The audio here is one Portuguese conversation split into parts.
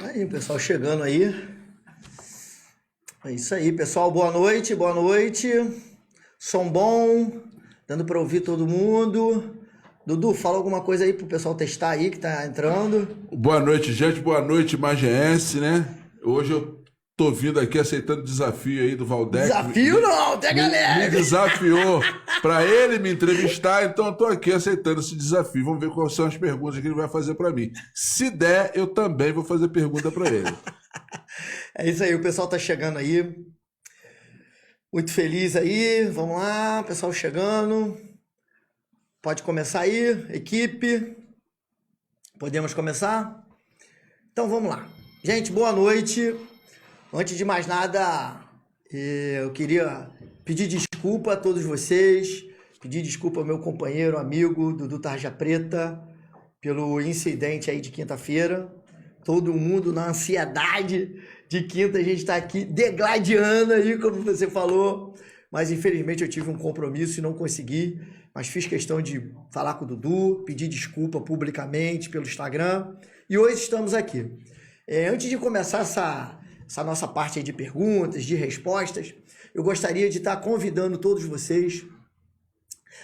Aí, o pessoal chegando aí. É isso aí, pessoal. Boa noite, boa noite. Som bom, dando para ouvir todo mundo. Dudu, fala alguma coisa aí pro pessoal testar aí que tá entrando. Boa noite, gente. Boa noite, Magiense, né? Hoje eu tô vindo aqui aceitando o desafio aí do Valdec. Desafio não, tem a galera! Me desafiou para ele me entrevistar, então eu tô aqui aceitando esse desafio. Vamos ver quais são as perguntas que ele vai fazer para mim. Se der, eu também vou fazer pergunta para ele. É isso aí, o pessoal tá chegando aí. Muito feliz aí. Vamos lá, pessoal chegando. Pode começar aí, equipe. Podemos começar? Então vamos lá. Gente, boa noite. Antes de mais nada, eu queria pedir desculpa a todos vocês, pedir desculpa ao meu companheiro, amigo, Dudu Tarja Preta, pelo incidente aí de quinta-feira. Todo mundo na ansiedade de quinta, a gente está aqui degladiando aí, como você falou, mas infelizmente eu tive um compromisso e não consegui, mas fiz questão de falar com o Dudu, pedir desculpa publicamente pelo Instagram, e hoje estamos aqui. Antes de começar essa nossa parte aí de perguntas, de respostas, eu gostaria de estar convidando todos vocês.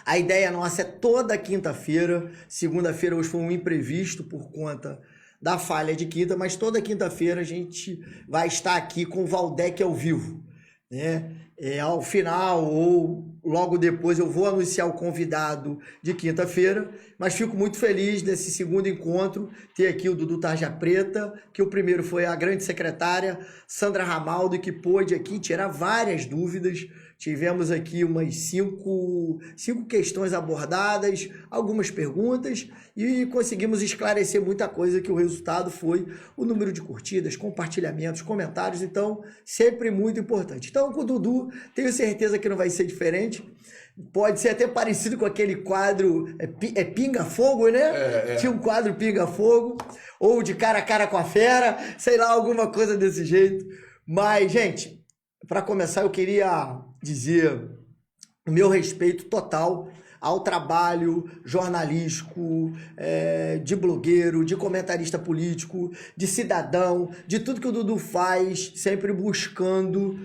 A ideia nossa é toda quinta-feira. Segunda-feira hoje foi um imprevisto por conta da falha de quinta, mas toda quinta-feira a gente vai estar aqui com o Valdec ao vivo, né? Ao final ou logo depois eu vou anunciar o convidado de quinta-feira, mas fico muito feliz nesse segundo encontro, ter aqui o Dudu Tarja Preta, que o primeiro foi a grande secretária Sandra Ramaldo, que pôde aqui tirar várias dúvidas. Tivemos aqui umas cinco questões abordadas, algumas perguntas, e conseguimos esclarecer muita coisa, que o resultado foi o número de curtidas, compartilhamentos, comentários, então sempre muito importante. Então com o Dudu, tenho certeza que não vai ser diferente. Pode ser até parecido com aquele quadro Pinga Fogo, né? Tinha um quadro Pinga Fogo, ou de cara a cara com a fera, sei lá, alguma coisa desse jeito. Mas, gente, para começar, eu queria dizer o meu respeito total ao trabalho jornalístico, de blogueiro, de comentarista político, de cidadão, de tudo que o Dudu faz, sempre buscando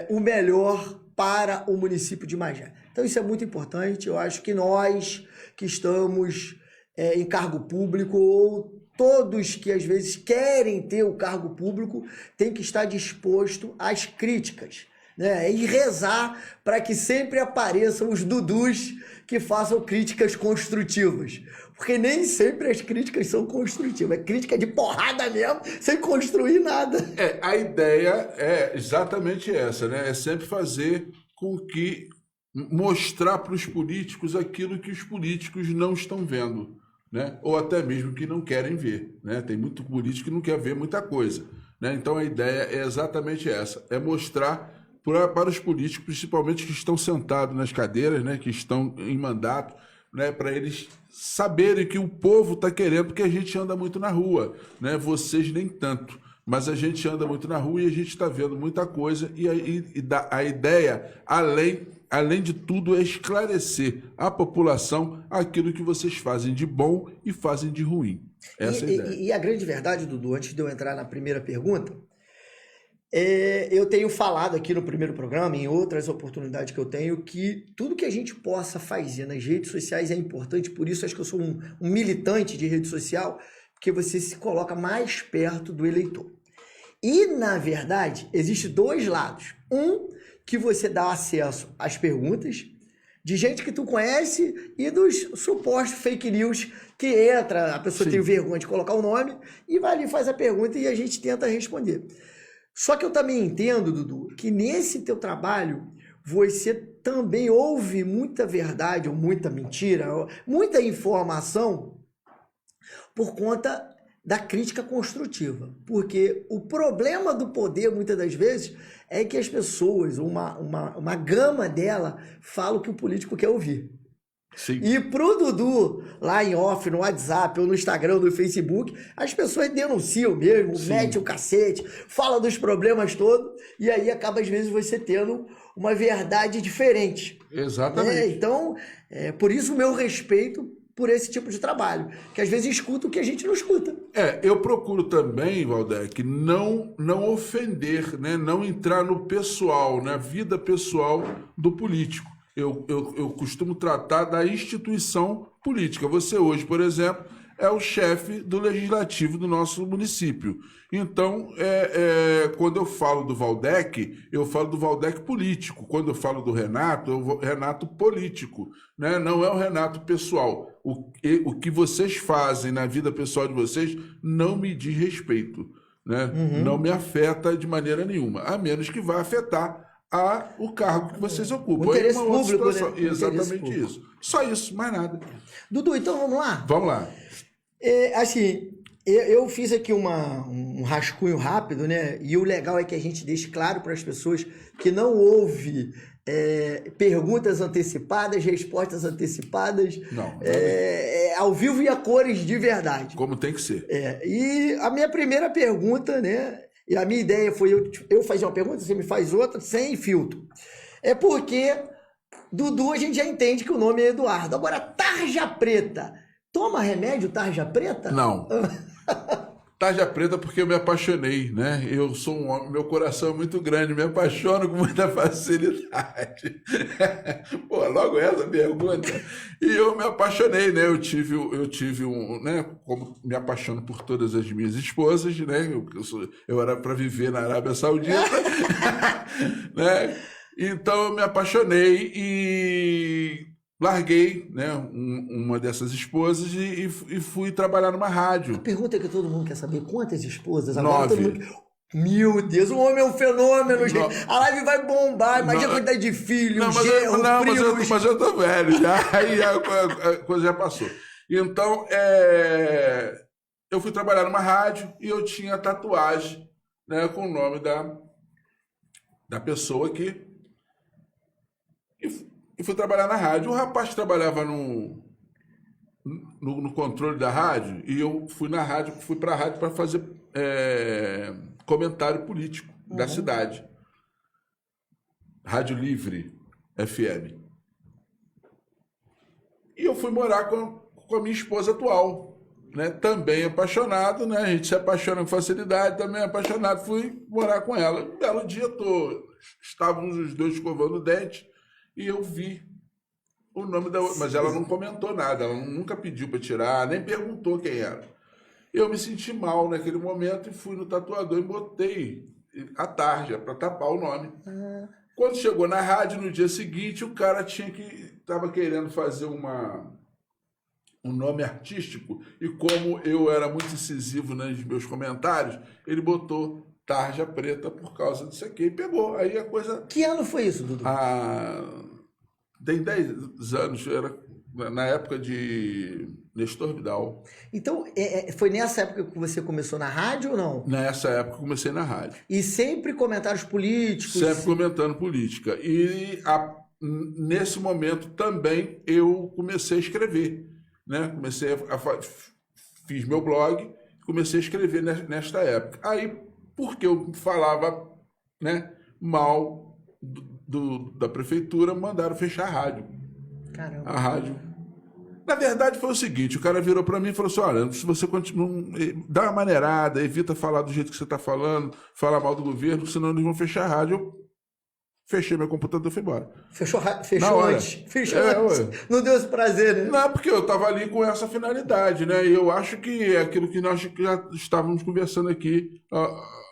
o melhor para o município de Magé. Então isso é muito importante. Eu acho que nós que estamos em cargo público, ou todos que às vezes querem ter o cargo público, tem que estar disposto às críticas, né? E rezar para que sempre apareçam os Dudus que façam críticas construtivas, porque nem sempre as críticas são construtivas, é crítica de porrada mesmo, sem construir nada. A ideia é exatamente essa, né? É sempre fazer com que mostrar para os políticos aquilo que os políticos não estão vendo, né? Ou até mesmo que não querem ver, né? Tem muito político que não quer ver muita coisa, né? Então a ideia é exatamente essa, é mostrar para os políticos, principalmente que estão sentados nas cadeiras, né? Que estão em mandato, né? Para eles saberem que o povo está querendo, porque a gente anda muito na rua, né? Vocês nem tanto, mas a gente anda muito na rua e a gente está vendo muita coisa, e a ideia, além de tudo, é esclarecer à população aquilo que vocês fazem de bom e fazem de ruim. Essa é a ideia. E a grande verdade, Dudu, antes de eu entrar na primeira pergunta, eu tenho falado aqui no primeiro programa, em outras oportunidades que eu tenho, que tudo que a gente possa fazer nas redes sociais é importante. Por isso acho que eu sou um militante de rede social, porque você se coloca mais perto do eleitor. E, na verdade, existem dois lados. Um, que você dá acesso às perguntas de gente que tu conhece e dos supostos fake news que entra, a pessoa tem vergonha de colocar o nome e vai ali e faz a pergunta e a gente tenta responder. Só que eu também entendo, Dudu, que nesse teu trabalho você também ouve muita verdade ou muita mentira, muita informação por conta da crítica construtiva. Porque o problema do poder, muitas das vezes, é que as pessoas, uma gama dela, falam o que o político quer ouvir. Sim. E pro Dudu, lá em off, no WhatsApp, ou no Instagram, no Facebook, as pessoas denunciam mesmo, metem o cacete, falam dos problemas todos, e aí acaba, às vezes, você tendo uma verdade diferente. Exatamente. Então, por isso o meu respeito por esse tipo de trabalho, que às vezes escuta o que a gente não escuta. Eu procuro também, Valdec, não ofender, né? Não entrar no pessoal, na vida pessoal do político. Eu costumo tratar da instituição política. Você hoje, por exemplo, é o chefe do legislativo do nosso município. Então, quando eu falo do Valdec, eu falo do Valdec político. Quando eu falo do Renato, Renato político, né? Não é o Renato pessoal. O que vocês fazem na vida pessoal de vocês não me diz respeito, né? Não me afeta de maneira nenhuma, a menos que vá afetar o cargo que vocês ocupam. O interesse público, né? Exatamente isso. Só isso, mais nada. Dudu, então vamos lá? Vamos lá. Assim, eu fiz aqui um rascunho rápido, né? E o legal é que a gente deixe claro para as pessoas que não houve perguntas antecipadas, respostas antecipadas. Não. Ao vivo e a cores de verdade. Como tem que ser. E a minha primeira pergunta, né? E a minha ideia foi eu fazer uma pergunta, você me faz outra, sem filtro. É porque Dudu a gente já entende que o nome é Eduardo. Agora, tarja preta. Toma remédio tarja preta? Não. Tarja preta porque eu me apaixonei, né? Eu sou um homem, meu coração é muito grande, me apaixono com muita facilidade. Pô, logo essa pergunta. E eu me apaixonei, né? Eu tive né? Como me apaixono por todas as minhas esposas, né? Eu era para viver na Arábia Saudita, né? Então eu me apaixonei e larguei, né, uma dessas esposas e fui trabalhar numa rádio. A pergunta que todo mundo quer saber, quantas esposas? 9. Meu Deus, o homem é um fenômeno, gente. A live vai bombar, imagina a quantidade de filhos, primos. Mas eu tô velho, já, aí a coisa já passou. Então, eu fui trabalhar numa rádio e eu tinha tatuagem, né, com o nome da pessoa que... E fui trabalhar na rádio. O rapaz que trabalhava no controle da rádio, e eu fui para a rádio para fazer comentário político da cidade. Rádio Livre FM. E eu fui morar com a minha esposa atual, né? Também apaixonado, né? A gente se apaixona com facilidade, também apaixonado. Fui morar com ela. Um belo dia, estávamos os dois escovando o dente, e eu vi o nome da outra, mas ela não comentou nada, ela nunca pediu para tirar, nem perguntou quem era. Eu me senti mal naquele momento e fui no tatuador e botei a tarja para tapar o nome. Quando chegou na rádio, no dia seguinte, o cara estava querendo fazer um nome artístico, e como eu era muito incisivo nos meus comentários, ele botou tarja preta por causa disso aqui, e pegou. Aí a coisa... Que ano foi isso, Dudu? Tem 10 anos, era na época de Nestor Vidal. Então, foi nessa época que você começou na rádio ou não? Nessa época comecei na rádio. E sempre comentários políticos? Sempre comentando política. E nesse momento também eu comecei a escrever, né? Fiz meu blog, comecei a escrever nesta época. Aí, porque eu falava, né, mal da prefeitura, mandaram fechar a rádio. Caramba. A rádio. Na verdade, foi o seguinte: o cara virou para mim e falou assim: olha, se você continua, dá uma maneirada, evita falar do jeito que você está falando, falar mal do governo, senão eles vão fechar a rádio. Eu fechei meu computador e fui embora. Fechou antes. Fechou antes. Não deu esse prazer, né? Não, porque eu estava ali com essa finalidade, né? E eu acho que é aquilo que nós já estávamos conversando aqui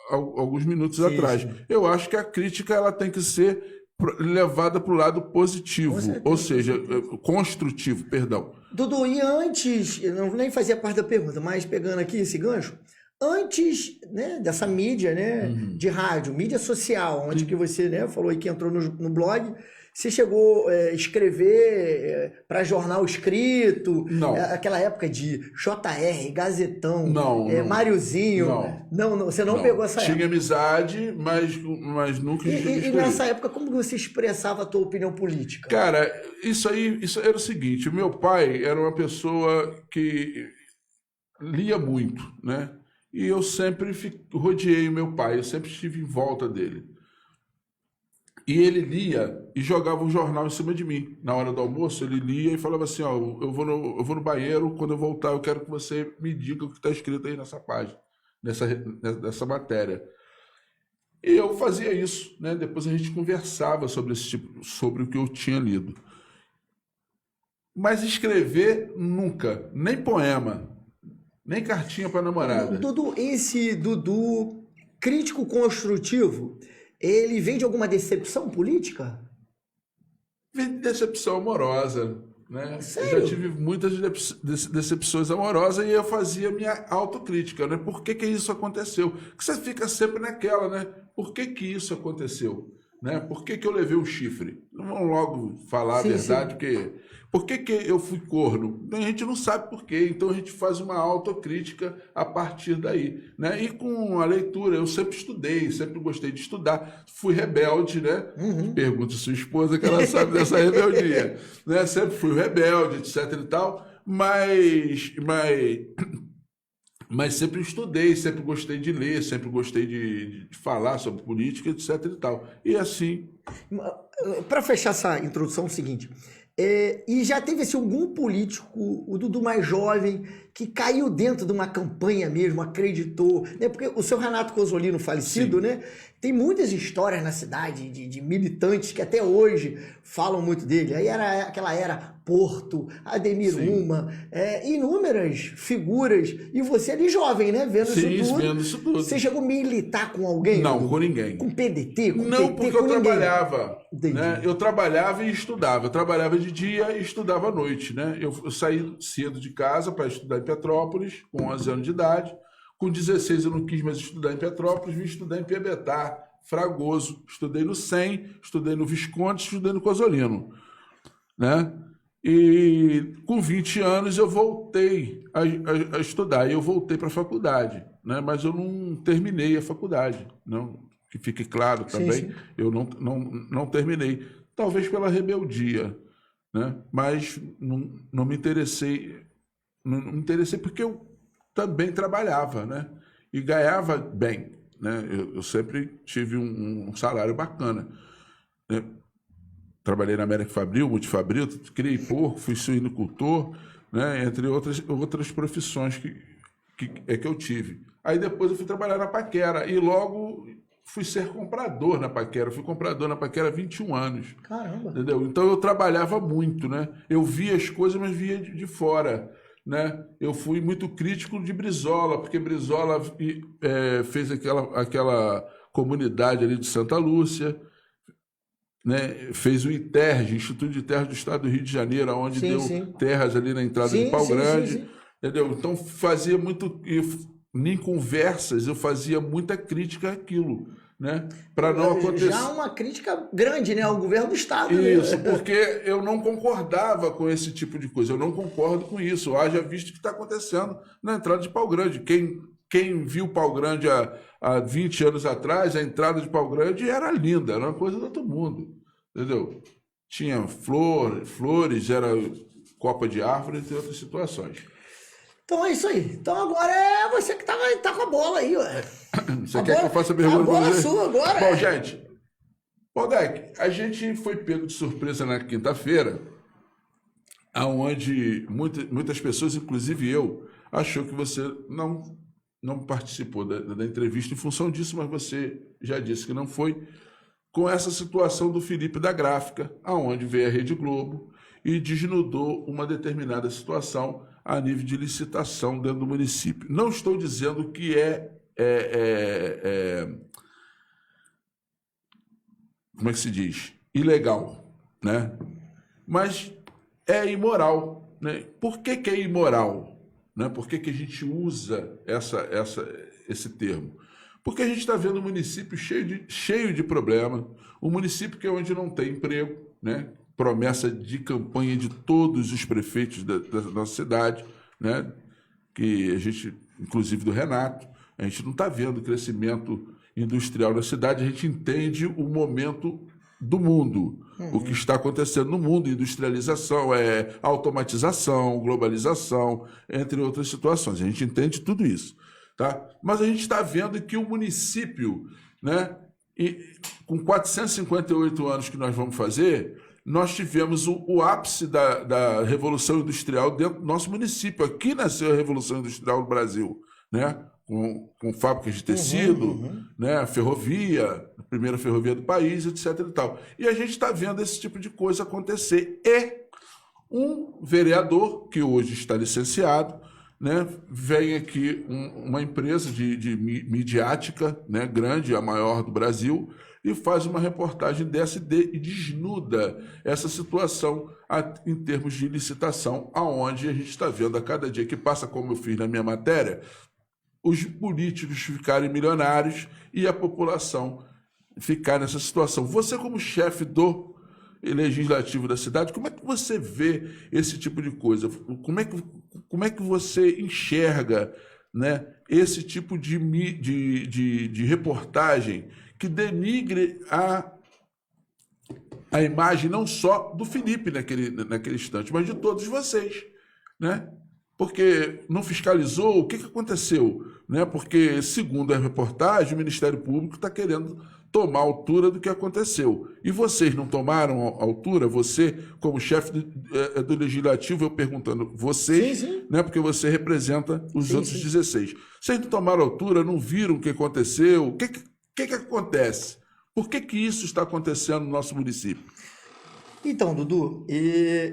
alguns minutos atrás. Eu acho que a crítica ela tem que ser levada para o lado positivo, ou seja, construtivo, perdão. Dudu, e antes, eu nem fazia parte da pergunta, mas pegando aqui esse gancho, antes, né, dessa mídia, né, de rádio, mídia social, onde que você, né, falou aí que entrou no blog, você chegou a escrever para jornal escrito? Não. Aquela época de JR, Gazetão, não. Máriozinho? Não, você não pegou essa época. Tinha amizade, mas nunca E nessa época, como você expressava a tua opinião política? Cara, isso era o seguinte: o meu pai era uma pessoa que lia muito, né? E eu sempre rodeei o meu pai, eu sempre estive em volta dele. E ele lia e jogava um jornal em cima de mim. Na hora do almoço, ele lia e falava assim, ó, eu vou no banheiro, quando eu voltar eu quero que você me diga o que está escrito aí nessa página, nessa matéria. E eu fazia isso, né? Depois a gente conversava sobre sobre o que eu tinha lido. Mas escrever nunca, nem poema, nem cartinha para namorada. Dudu, esse Dudu crítico construtivo, ele vem de alguma decepção política? Vem de decepção amorosa, né? Sério? Eu já tive muitas decepções amorosas e eu fazia minha autocrítica, né? Por que que isso aconteceu? Porque você fica sempre naquela, né? Por que que isso aconteceu? Né? Por que que eu levei o chifre? Não vamos logo falar a Sim, verdade, sim. porque... Por que que eu fui corno? A gente não sabe por quê, então a gente faz uma autocrítica a partir daí, né? E com a leitura, eu sempre estudei, sempre gostei de estudar, fui rebelde, né? Pergunta a sua esposa que ela sabe dessa rebeldia, né? Sempre fui rebelde, etc e tal, mas sempre estudei, sempre gostei de ler, sempre gostei de falar sobre política, etc e tal. E assim, Para fechar essa introdução, é o seguinte. E já teve assim, algum político, o Dudu mais jovem, que caiu dentro de uma campanha mesmo, acreditou, né? Porque o seu Renato Cosolino, falecido, sim, né? Tem muitas histórias na cidade de militantes que até hoje falam muito dele. Aí era aquela era Porto, Ademir sim, Uma, inúmeras figuras. E você ali jovem, né? Vendo sim, isso tudo. vendo isso tudo. Você chegou a militar com alguém, Não, Dudu? com ninguém. Com PDT, com Não, PT, porque com eu ninguém. trabalhava, né? Entendi. Eu trabalhava e estudava. Eu trabalhava de dia e estudava à noite, né? Eu saí cedo de casa para estudar em Petrópolis, com 11 anos de idade. Com 16 eu não quis mais estudar em Petrópolis, vim estudar em Piabetá, Fragoso. Estudei no SEM, estudei no Visconde, estudei no Cosolino, né? E com 20 anos eu voltei a estudar. E eu voltei para a faculdade, né? Mas eu não terminei a faculdade, não, que fique claro Sim, também, sim. eu não terminei. Talvez pela rebeldia, né? Mas não me interessei, não me interessei porque eu também trabalhava, né? E ganhava bem, né? Eu sempre tive um salário bacana, né? Trabalhei na América Fabril, Multifabril, criei porco, fui suinocultor, né? Entre outras profissões que eu tive. Aí depois eu fui trabalhar na Paquera e logo fui ser comprador na Paquera. Fui comprador na Paquera há 21 anos. Caramba. Entendeu? Então eu trabalhava muito, né? Eu via as coisas, mas via de fora, né? Eu fui muito crítico de Brizola, porque Brizola fez aquela comunidade ali de Santa Lúcia, né? Fez o ITERJ, Instituto de Terras do Estado do Rio de Janeiro, onde Sim, deu sim. terras ali na entrada de Sim, Pau sim, sim, Grande, sim. entendeu? Então fazia muito, em conversas eu fazia muita crítica àquilo, né? Para não Já acontecer uma crítica grande, né, ao governo do estado, né? isso, porque eu não concordava com esse tipo de coisa, eu não concordo com isso. Haja visto o que está acontecendo na entrada de Pau Grande. Quem viu Pau Grande há 20 anos atrás, a entrada de Pau Grande era linda, era uma coisa do outro mundo, entendeu? Tinha flores, era copa de árvore, entre outras situações. Então é isso aí. Então agora é você que tá com a bola aí, ué. Você quer que eu faça a pergunta A para bola é você? sua agora. Bom, gente, Podek, a gente foi pego de surpresa na quinta-feira, aonde muitas pessoas, inclusive eu, achou que você não participou da entrevista em função disso, mas você já disse que não foi, com essa situação do Felipe da Gráfica, aonde veio a Rede Globo e desnudou uma determinada situação a nível de licitação dentro do município. Não estou dizendo que como é que se diz? Ilegal, né? Mas é imoral, né? Por que é imoral? Né? Por que a gente usa esse termo? Porque a gente está vendo um município cheio de problema, um município que é onde não tem emprego, né? Promessa de campanha de todos os prefeitos da nossa cidade, né? Que a gente, inclusive do Renato, a gente não está vendo crescimento industrial na cidade, a gente entende o momento do mundo, o que está acontecendo no mundo, industrialização, automatização, globalização, entre outras situações. A gente entende tudo isso, tá? Mas a gente está vendo que o município, né, E com 458 anos que nós vamos fazer, nós tivemos o ápice da Revolução Industrial dentro do nosso município. Aqui nasceu a Revolução Industrial no Brasil, né? Com fábricas de tecido, né? A ferrovia, a primeira ferrovia do país, etc. E tal. E a gente está vendo esse tipo de coisa acontecer. E um vereador, que hoje está licenciado, né? Vem aqui uma empresa de midiática, né? Grande, a maior do Brasil, e faz uma reportagem dessa e desnuda essa situação em termos de licitação, aonde a gente está vendo a cada dia que passa, como eu fiz na minha matéria, os políticos ficarem milionários e a população ficar nessa situação. Você, como chefe do legislativo da cidade, como é que você vê esse tipo de coisa? Como é que você enxerga, né, esse tipo de reportagem que denigre a imagem não só do Felipe naquele instante, mas de todos vocês, né? Porque não fiscalizou, o que aconteceu? Né? Porque, segundo a reportagem, o Ministério Público está querendo tomar altura do que aconteceu. E vocês não tomaram altura? Você, como chefe do Legislativo, eu perguntando, vocês, sim. Né? Porque você representa os outros 16. Vocês não tomaram altura, não viram o que aconteceu? O que acontece? Por que isso está acontecendo no nosso município? Então, Dudu,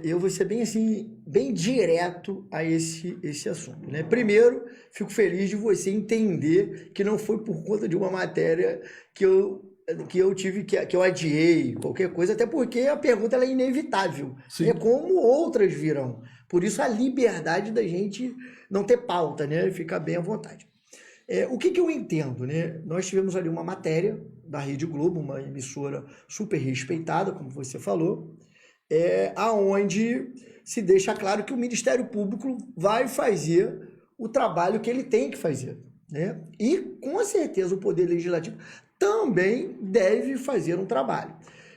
eu vou ser bem assim, bem direto a esse assunto, né? Primeiro, fico feliz de você entender que não foi por conta de uma matéria que eu tive, que eu adiei, qualquer coisa, até porque a pergunta ela é inevitável, né? Como outras virão. Por isso a liberdade da gente não ter pauta, né? Ficar bem à vontade. O que eu entendo, né? Nós tivemos ali uma matéria da Rede Globo, uma emissora super respeitada, como você falou, aonde se deixa claro que o Ministério Público vai fazer o trabalho que ele tem que fazer, né? E, com certeza, o Poder Legislativo também deve fazer um trabalho.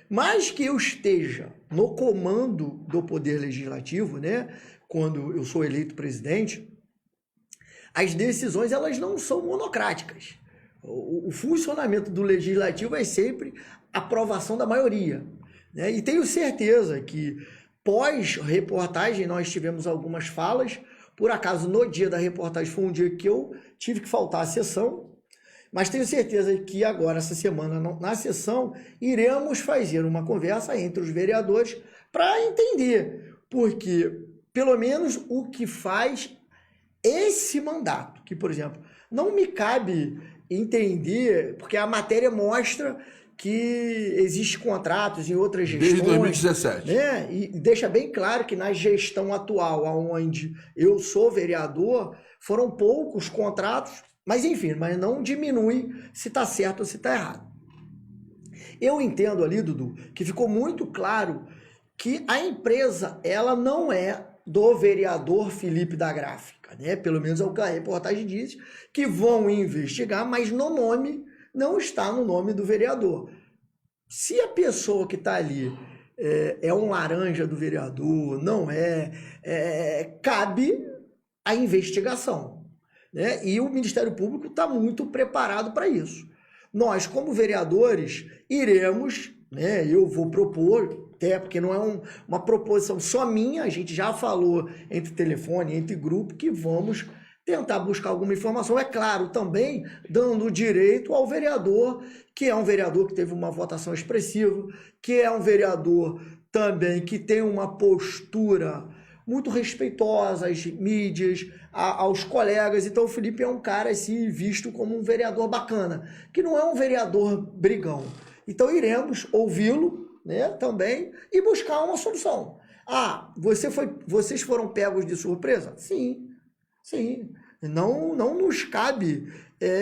Mas que eu esteja no comando do Poder Legislativo, né? Quando eu sou eleito presidente, as decisões elas não são monocráticas. O funcionamento do Legislativo é sempre aprovação da maioria, né? E tenho certeza que pós-reportagem nós tivemos algumas falas. Por acaso, no dia da reportagem foi um dia que eu tive que faltar à sessão, mas tenho certeza que agora, essa semana, na sessão, iremos fazer uma conversa entre os vereadores para entender, porque pelo menos o que faz esse mandato, que, por exemplo, não me cabe entender, porque a matéria mostra que existem contratos em outras gestões. Desde 2017. Né? E deixa bem claro que na gestão atual, onde eu sou vereador, foram poucos contratos, mas enfim, mas não diminui se está certo ou se está errado. Eu entendo ali, Dudu, que ficou muito claro que a empresa ela não é do vereador Felipe da Gráfica, né? Pelo menos é o que a reportagem diz, que vão investigar, mas no nome não está no nome do vereador. Se a pessoa que está ali é um laranja do vereador, não cabe a investigação, né? E o Ministério Público está muito preparado para isso. Nós, como vereadores, iremos, né? Eu vou propor, até porque não é uma proposição só minha, a gente já falou entre telefone, entre grupo, que vamos tentar buscar alguma informação, é claro, também dando direito ao vereador, que é um vereador que teve uma votação expressiva, que é um vereador também que tem uma postura muito respeitosa às mídias, aos colegas. Então o Felipe é um cara assim, visto como um vereador bacana, que não é um vereador brigão. Então iremos ouvi-lo, né, também, e buscar uma solução. Vocês foram pegos de surpresa? Sim. Não nos cabe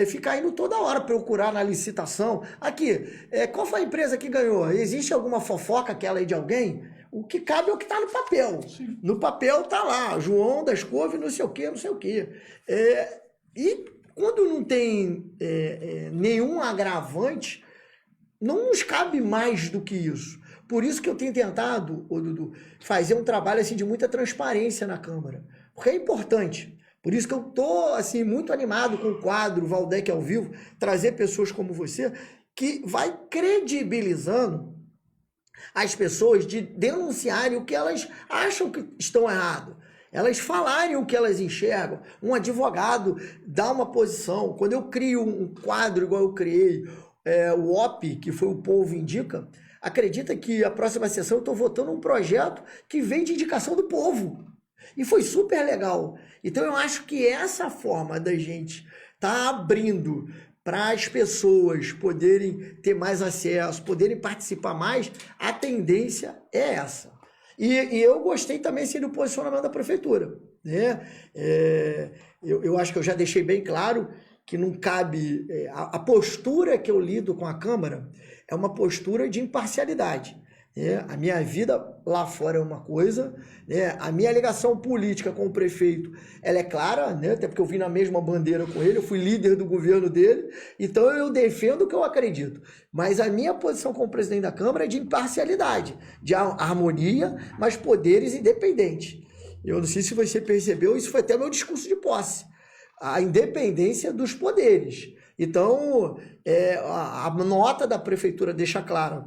ficar indo toda hora procurar na licitação. Aqui, qual foi a empresa que ganhou? Existe alguma fofoca aquela aí de alguém? O que cabe é o que está no papel. Sim. No papel está lá, João das Couve, não sei o quê. E quando não tem nenhum agravante, não nos cabe mais do que isso. Por isso que eu tenho tentado, Dudu, fazer um trabalho assim, de muita transparência na Câmara. Porque é importante. Por isso que eu estou assim, muito animado com o quadro Valdec ao vivo, trazer pessoas como você que vai credibilizando as pessoas de denunciarem o que elas acham que estão errado. Elas falarem o que elas enxergam. Um advogado dá uma posição. Quando eu crio um quadro igual eu criei, o OP, que foi o Povo Indica, acredita que a próxima sessão eu estou votando um projeto que vem de indicação do povo. E foi super legal. Então eu acho que essa forma da gente tá abrindo para as pessoas poderem ter mais acesso, poderem participar mais, a tendência é essa. E eu gostei também assim, do posicionamento da prefeitura, né? Eu acho que eu já deixei bem claro que não cabe... a postura que eu lido com a Câmara é uma postura de imparcialidade. A minha vida lá fora é uma coisa, né? A minha ligação política com o prefeito, ela é clara, né? Até porque eu vim na mesma bandeira com ele, eu fui líder do governo dele, então eu defendo o que eu acredito. Mas a minha posição como presidente da Câmara é de imparcialidade, de harmonia, mas poderes independentes. Eu não sei se você percebeu, isso foi até meu discurso de posse, a independência dos poderes. Então, a nota da prefeitura deixa claro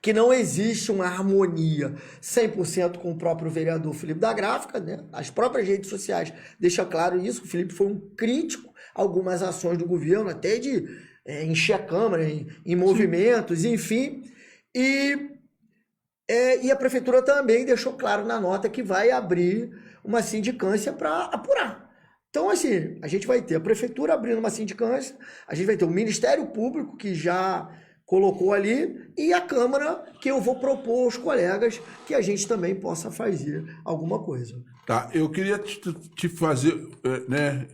que não existe uma harmonia 100% com o próprio vereador Felipe da Gráfica, né? As próprias redes sociais deixam claro isso. O Felipe foi um crítico a algumas ações do governo, até de encher a Câmara em movimentos, enfim. E a prefeitura também deixou claro na nota que vai abrir uma sindicância para apurar. Então, assim, a gente vai ter a prefeitura abrindo uma sindicância, a gente vai ter o Ministério Público, que já colocou ali, e a Câmara, que eu vou propor aos colegas que a gente também possa fazer alguma coisa. Tá, eu queria te fazer, né?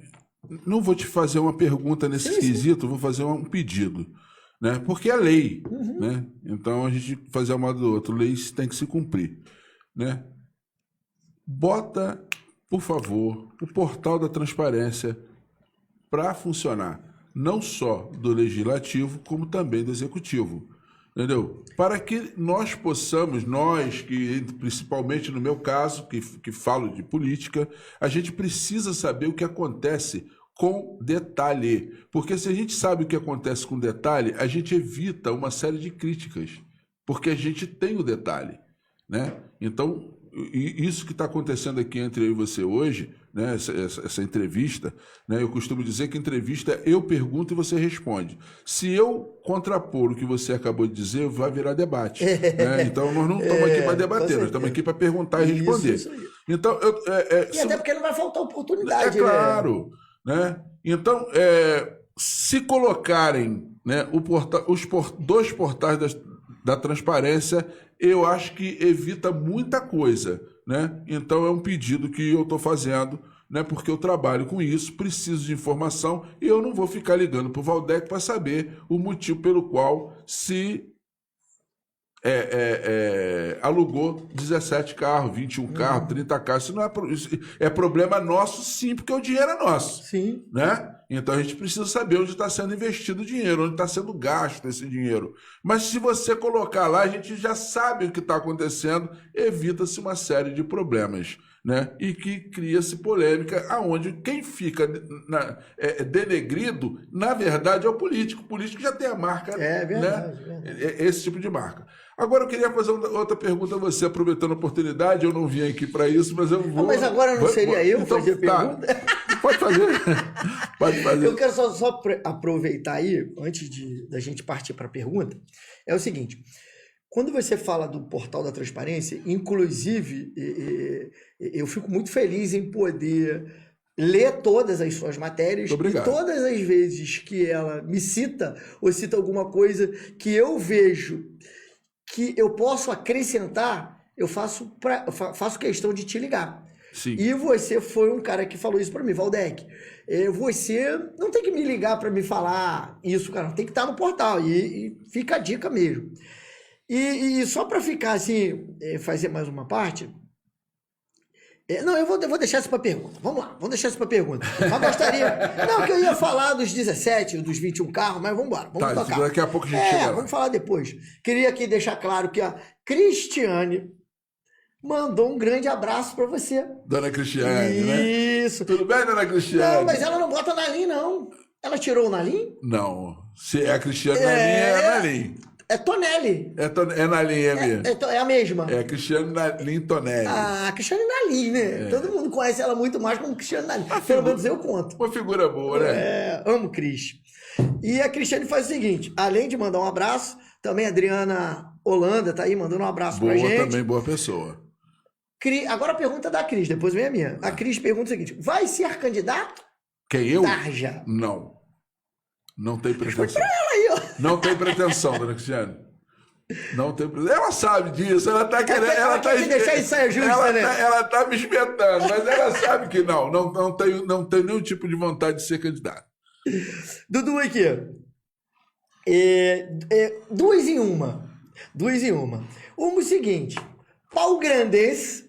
Não vou te fazer uma pergunta nesse quesito, vou fazer um pedido, né? Porque é lei, né? Então a gente fazer uma do outro, lei tem que se cumprir, né? Bota, por favor, o portal da transparência para funcionar, não só do legislativo, como também do executivo, entendeu? Para que nós possamos, nós que, principalmente no meu caso, que falo de política, a gente precisa saber o que acontece com detalhe, porque se a gente sabe o que acontece com detalhe, a gente evita uma série de críticas, porque a gente tem o detalhe, né? Então, isso que está acontecendo aqui entre eu e você hoje, né, essa entrevista, né, eu costumo dizer que entrevista é eu pergunto e você responde. Se eu contrapor o que você acabou de dizer, vai virar debate. Né? Então, nós não estamos aqui para debater, nós estamos aqui para perguntar e responder. Isso aí. Então, e até porque não vai faltar oportunidade. É claro. Né? Então, se colocarem, né, os dois portais da transparência, eu acho que evita muita coisa, né? Então é um pedido que eu estou fazendo, né? Porque eu trabalho com isso, preciso de informação e eu não vou ficar ligando para o Valdec para saber o motivo pelo qual se alugou 17 carros, 21 carros, 30 carros. Isso não é problema nosso, sim, porque o dinheiro é nosso. Sim. Né? Então a gente precisa saber onde está sendo investido o dinheiro, onde está sendo gasto esse dinheiro. Mas se você colocar lá, a gente já sabe o que está acontecendo, evita-se uma série de problemas. Né? E que cria-se polêmica, aonde quem fica denegrido, na verdade, é o político. O político já tem a marca, verdade, né? Esse tipo de marca. Agora eu queria fazer outra pergunta a você, aproveitando a oportunidade. Eu não vim aqui para isso, mas eu vou. Mas agora não seria eu então, fazer pergunta? Pode fazer. Pode fazer. Eu quero só aproveitar aí, antes da gente partir para a pergunta, é o seguinte. Quando você fala do portal da transparência, inclusive, eu fico muito feliz em poder ler todas as suas matérias. E todas as vezes que ela me cita ou cita alguma coisa que eu vejo que eu posso acrescentar, eu faço questão de te ligar. Sim. E você foi um cara que falou isso para mim, Valdec. Você não tem que me ligar para me falar isso, cara. Tem que estar no portal. E fica a dica mesmo. E só para ficar assim, fazer mais uma parte... Não, eu vou deixar isso para pergunta. Vamos lá, vamos deixar isso para pergunta. Mas gostaria... Não, que eu ia falar dos 17, dos 21 carros, mas vamos embora. Vamos tocar. Daqui a pouco a gente chega lá. Vamos falar depois. Queria aqui deixar claro que a Cristiane mandou um grande abraço para você. Dona Cristiane, né? Isso. Tudo bem, Dona Cristiane? Não, mas ela não bota na linha, não. Ela tirou o Nalim? Não. Se é a Cristiane Nalim, é a Nalim. É Tonelli. É Nalim, é mesmo. É a mesma. É a Cristiane Nalim Tonelli. A Cristiane Nalim, né? Todo mundo conhece ela muito mais como Cristiane Nalim. Pelo menos eu conto. Uma figura boa, né? Amo Cris. E a Cristiane faz o seguinte, além de mandar um abraço, também a Adriana Holanda tá aí mandando um abraço pra gente. Boa também, boa pessoa. Agora a pergunta da Cris, depois vem a minha. A Cris pergunta o seguinte, vai ser candidato? Quem, eu? Tarja. Não. Não tem pretensão. Pra ela aí, ó. Não tem pretensão, dona Cristiane. Não tem pretensão. Ela sabe disso, ela tá querendo. Ela tá deixar isso aí justa, né? Ela tá me espetando, mas ela sabe que não tem nenhum tipo de vontade de ser candidato. Dudu aqui. Duas em uma. O seguinte, pau-grandense.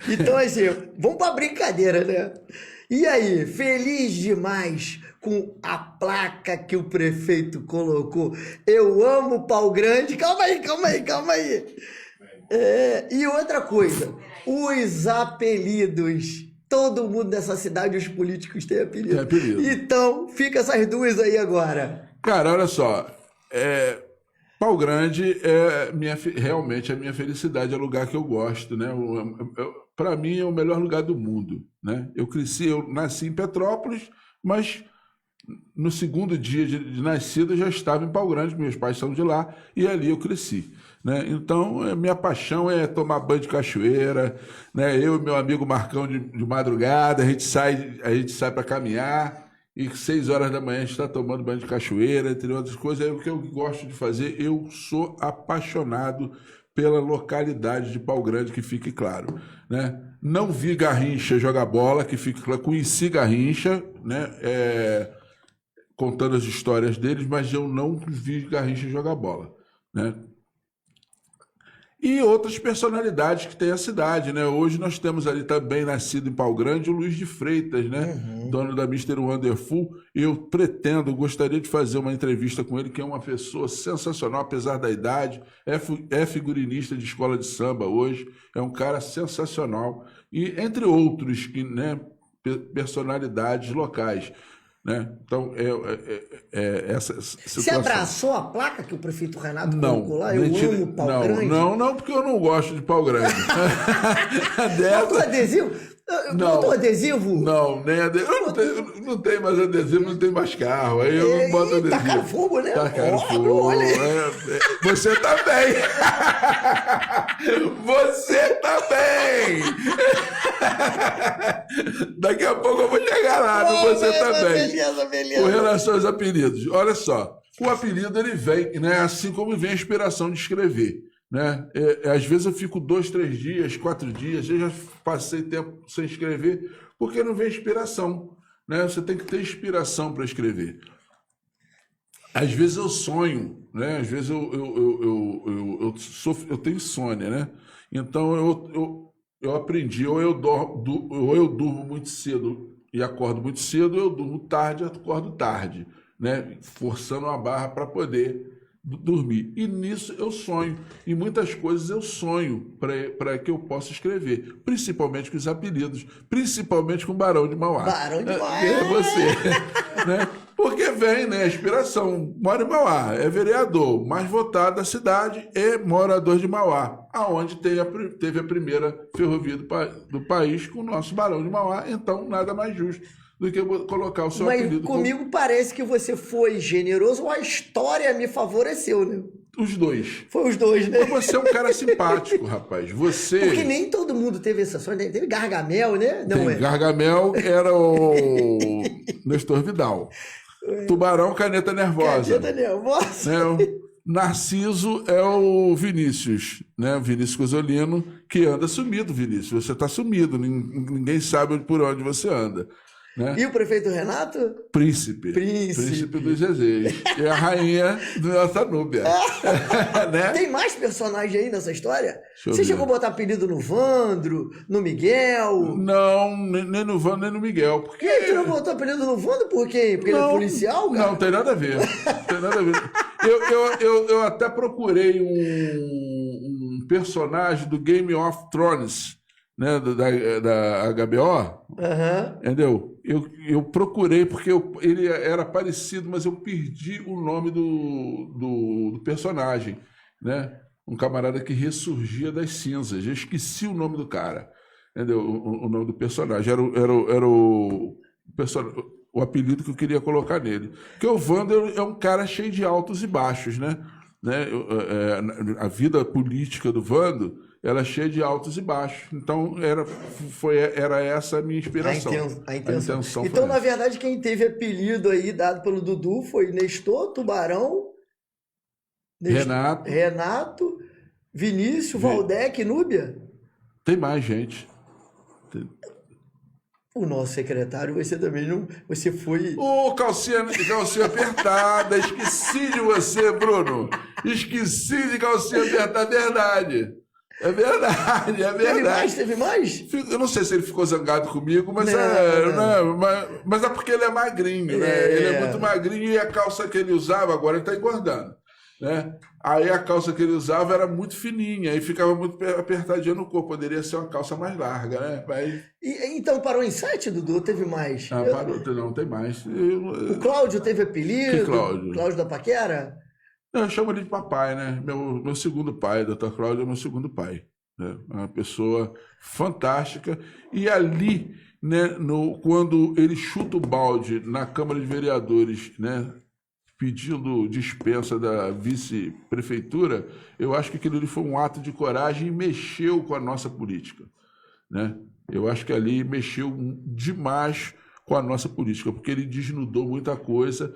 Então, assim, vamos pra brincadeira, né? E aí, feliz demais com a placa que o prefeito colocou. Eu amo pau grande. Calma aí. E outra coisa, os apelidos. Todo mundo dessa cidade, os políticos têm apelido. Então, fica essas duas aí agora. Cara, olha só. Pau Grande realmente a minha felicidade, é o lugar que eu gosto, né? Para mim é o melhor lugar do mundo, né? Eu nasci em Petrópolis, mas no segundo dia de nascido eu já estava em Pau Grande, meus pais são de lá, e ali eu cresci, né? Então, minha paixão é tomar banho de cachoeira, né? Eu e meu amigo Marcão de madrugada, a gente sai para caminhar, e 6 horas da manhã a gente está tomando banho de cachoeira, entre outras coisas. É o que eu gosto de fazer. Eu sou apaixonado pela localidade de Pau Grande, que fique claro, né? Não vi Garrincha jogar bola, que fique claro. Conheci Garrincha, né? Contando as histórias deles, mas eu não vi Garrincha jogar bola, né? E outras personalidades que tem a cidade, né? Hoje nós temos ali também, nascido em Pau Grande, o Luiz de Freitas, né? Dono da Mr. Wonderful. Eu gostaria de fazer uma entrevista com ele, que é uma pessoa sensacional, apesar da idade. É figurinista de escola de samba hoje. É um cara sensacional. E entre outros, né, personalidades locais, né? Então, essa situação. Você abraçou a placa que o prefeito Renato colocou lá? Eu amo Pau Grande. Não, porque eu não gosto de Pau Grande. Faltou adesivo? Faltou adesivo? Não, nem adesivo. Eu não tenho mais adesivo, não tenho mais carro. Aí eu não boto adesivo. Tacaram fogo, né? Tacaram fogo. Olha aí. Você também. Você também. Daqui a pouco eu vou chegar lá, você também. Beleza. Com relação aos apelidos, olha só, o apelido ele vem, né, assim como vem a inspiração de escrever, né? Às vezes eu fico 2, 3 dias, 4 dias, eu já passei tempo sem escrever, porque não vem inspiração, né? Você tem que ter inspiração para escrever. Às vezes eu sonho, né? Às vezes eu tenho insônia, né? Então eu aprendi, ou eu durmo muito cedo e acordo muito cedo, eu durmo tarde e acordo tarde, né? Forçando a barra para poder dormir. E nisso eu sonho. E muitas coisas eu sonho para que eu possa escrever. Principalmente com os apelidos. Principalmente com o Barão de Mauá. Barão de Mauá. É você. Né? Porque vem, né? A inspiração. Mora em Mauá, é vereador mais votado da cidade e morador de Mauá, aonde teve a primeira ferrovia do país com o nosso Barão de Mauá. Então, nada mais justo do que colocar o seu apelido. Mas comigo parece que você foi generoso ou a história me favoreceu, né? Os dois. Foi os dois, né? Mas você é um cara simpático, rapaz. Porque nem todo mundo teve essa sorte. Teve Gargamel, né? Gargamel era o Nestor Vidal. Tubarão, Caneta Nervosa. Caneta Nervosa. Né? Narciso é o Vinícius, né? Vinícius Cosolino, que anda sumido, Vinícius. Você está sumido, ninguém sabe por onde você anda. Né? E o prefeito Renato? Príncipe dos Zezés. E a rainha do nossa Núbia. Né? Tem mais personagem aí nessa história? Você chegou a botar apelido no Vandro, no Miguel? Não, nem no Vandro, nem no Miguel. Porque... E aí, tu não botou apelido no Vandro por quê? Porque ele é policial, cara? Não, tem nada a ver. Eu até procurei um personagem do Game of Thrones, né, da HBO, entendeu? Eu procurei, porque ele era parecido, mas eu perdi o nome do personagem, né? Um camarada que ressurgia das cinzas. Eu esqueci o nome do cara, entendeu? O nome do personagem. Era o apelido que eu queria colocar nele. Porque o Wander é um cara cheio de altos e baixos, né? A vida política do Vando, ela é cheia de altos e baixos. Então, era essa a minha inspiração. A intenção. Então, foi na verdade, quem teve apelido aí dado pelo Dudu foi Nestor, Tubarão, Renato, Vinícius, Valdec, Núbia. Tem mais gente. O nosso secretário, você também não... Você foi... Calcinha apertada. Esqueci de você, Bruno. Esqueci de calcinha apertada. Verdade. É verdade. Teve mais? Eu não sei se ele ficou zangado comigo, mas mas é porque ele é magrinho, né? Ele é muito magrinho e a calça que ele usava, agora ele tá engordando, né? Aí a calça que ele usava era muito fininha e ficava muito apertadinha no corpo. Poderia ser uma calça mais larga, né? Mas... Então parou em 7, Dudu? Teve mais? Parou, não, tem mais. O Cláudio teve apelido? Que Cláudio? Cláudio da Paquera? Eu chamo ele de papai, né? Meu segundo pai, Dr. Cláudio é meu segundo pai. Né? Uma pessoa fantástica. E ali, né, quando ele chuta o balde na Câmara de Vereadores, né, pedindo dispensa da vice-prefeitura, eu acho que aquilo ali foi um ato de coragem e mexeu com a nossa política. Né? Eu acho que ali mexeu demais com a nossa política, porque ele desnudou muita coisa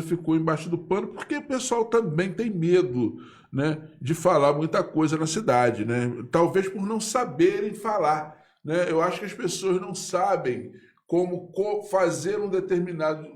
ficou embaixo do pano, porque o pessoal também tem medo, né, de falar muita coisa na cidade, né? Talvez por não saberem falar, né? Eu acho que as pessoas não sabem como fazer um determinado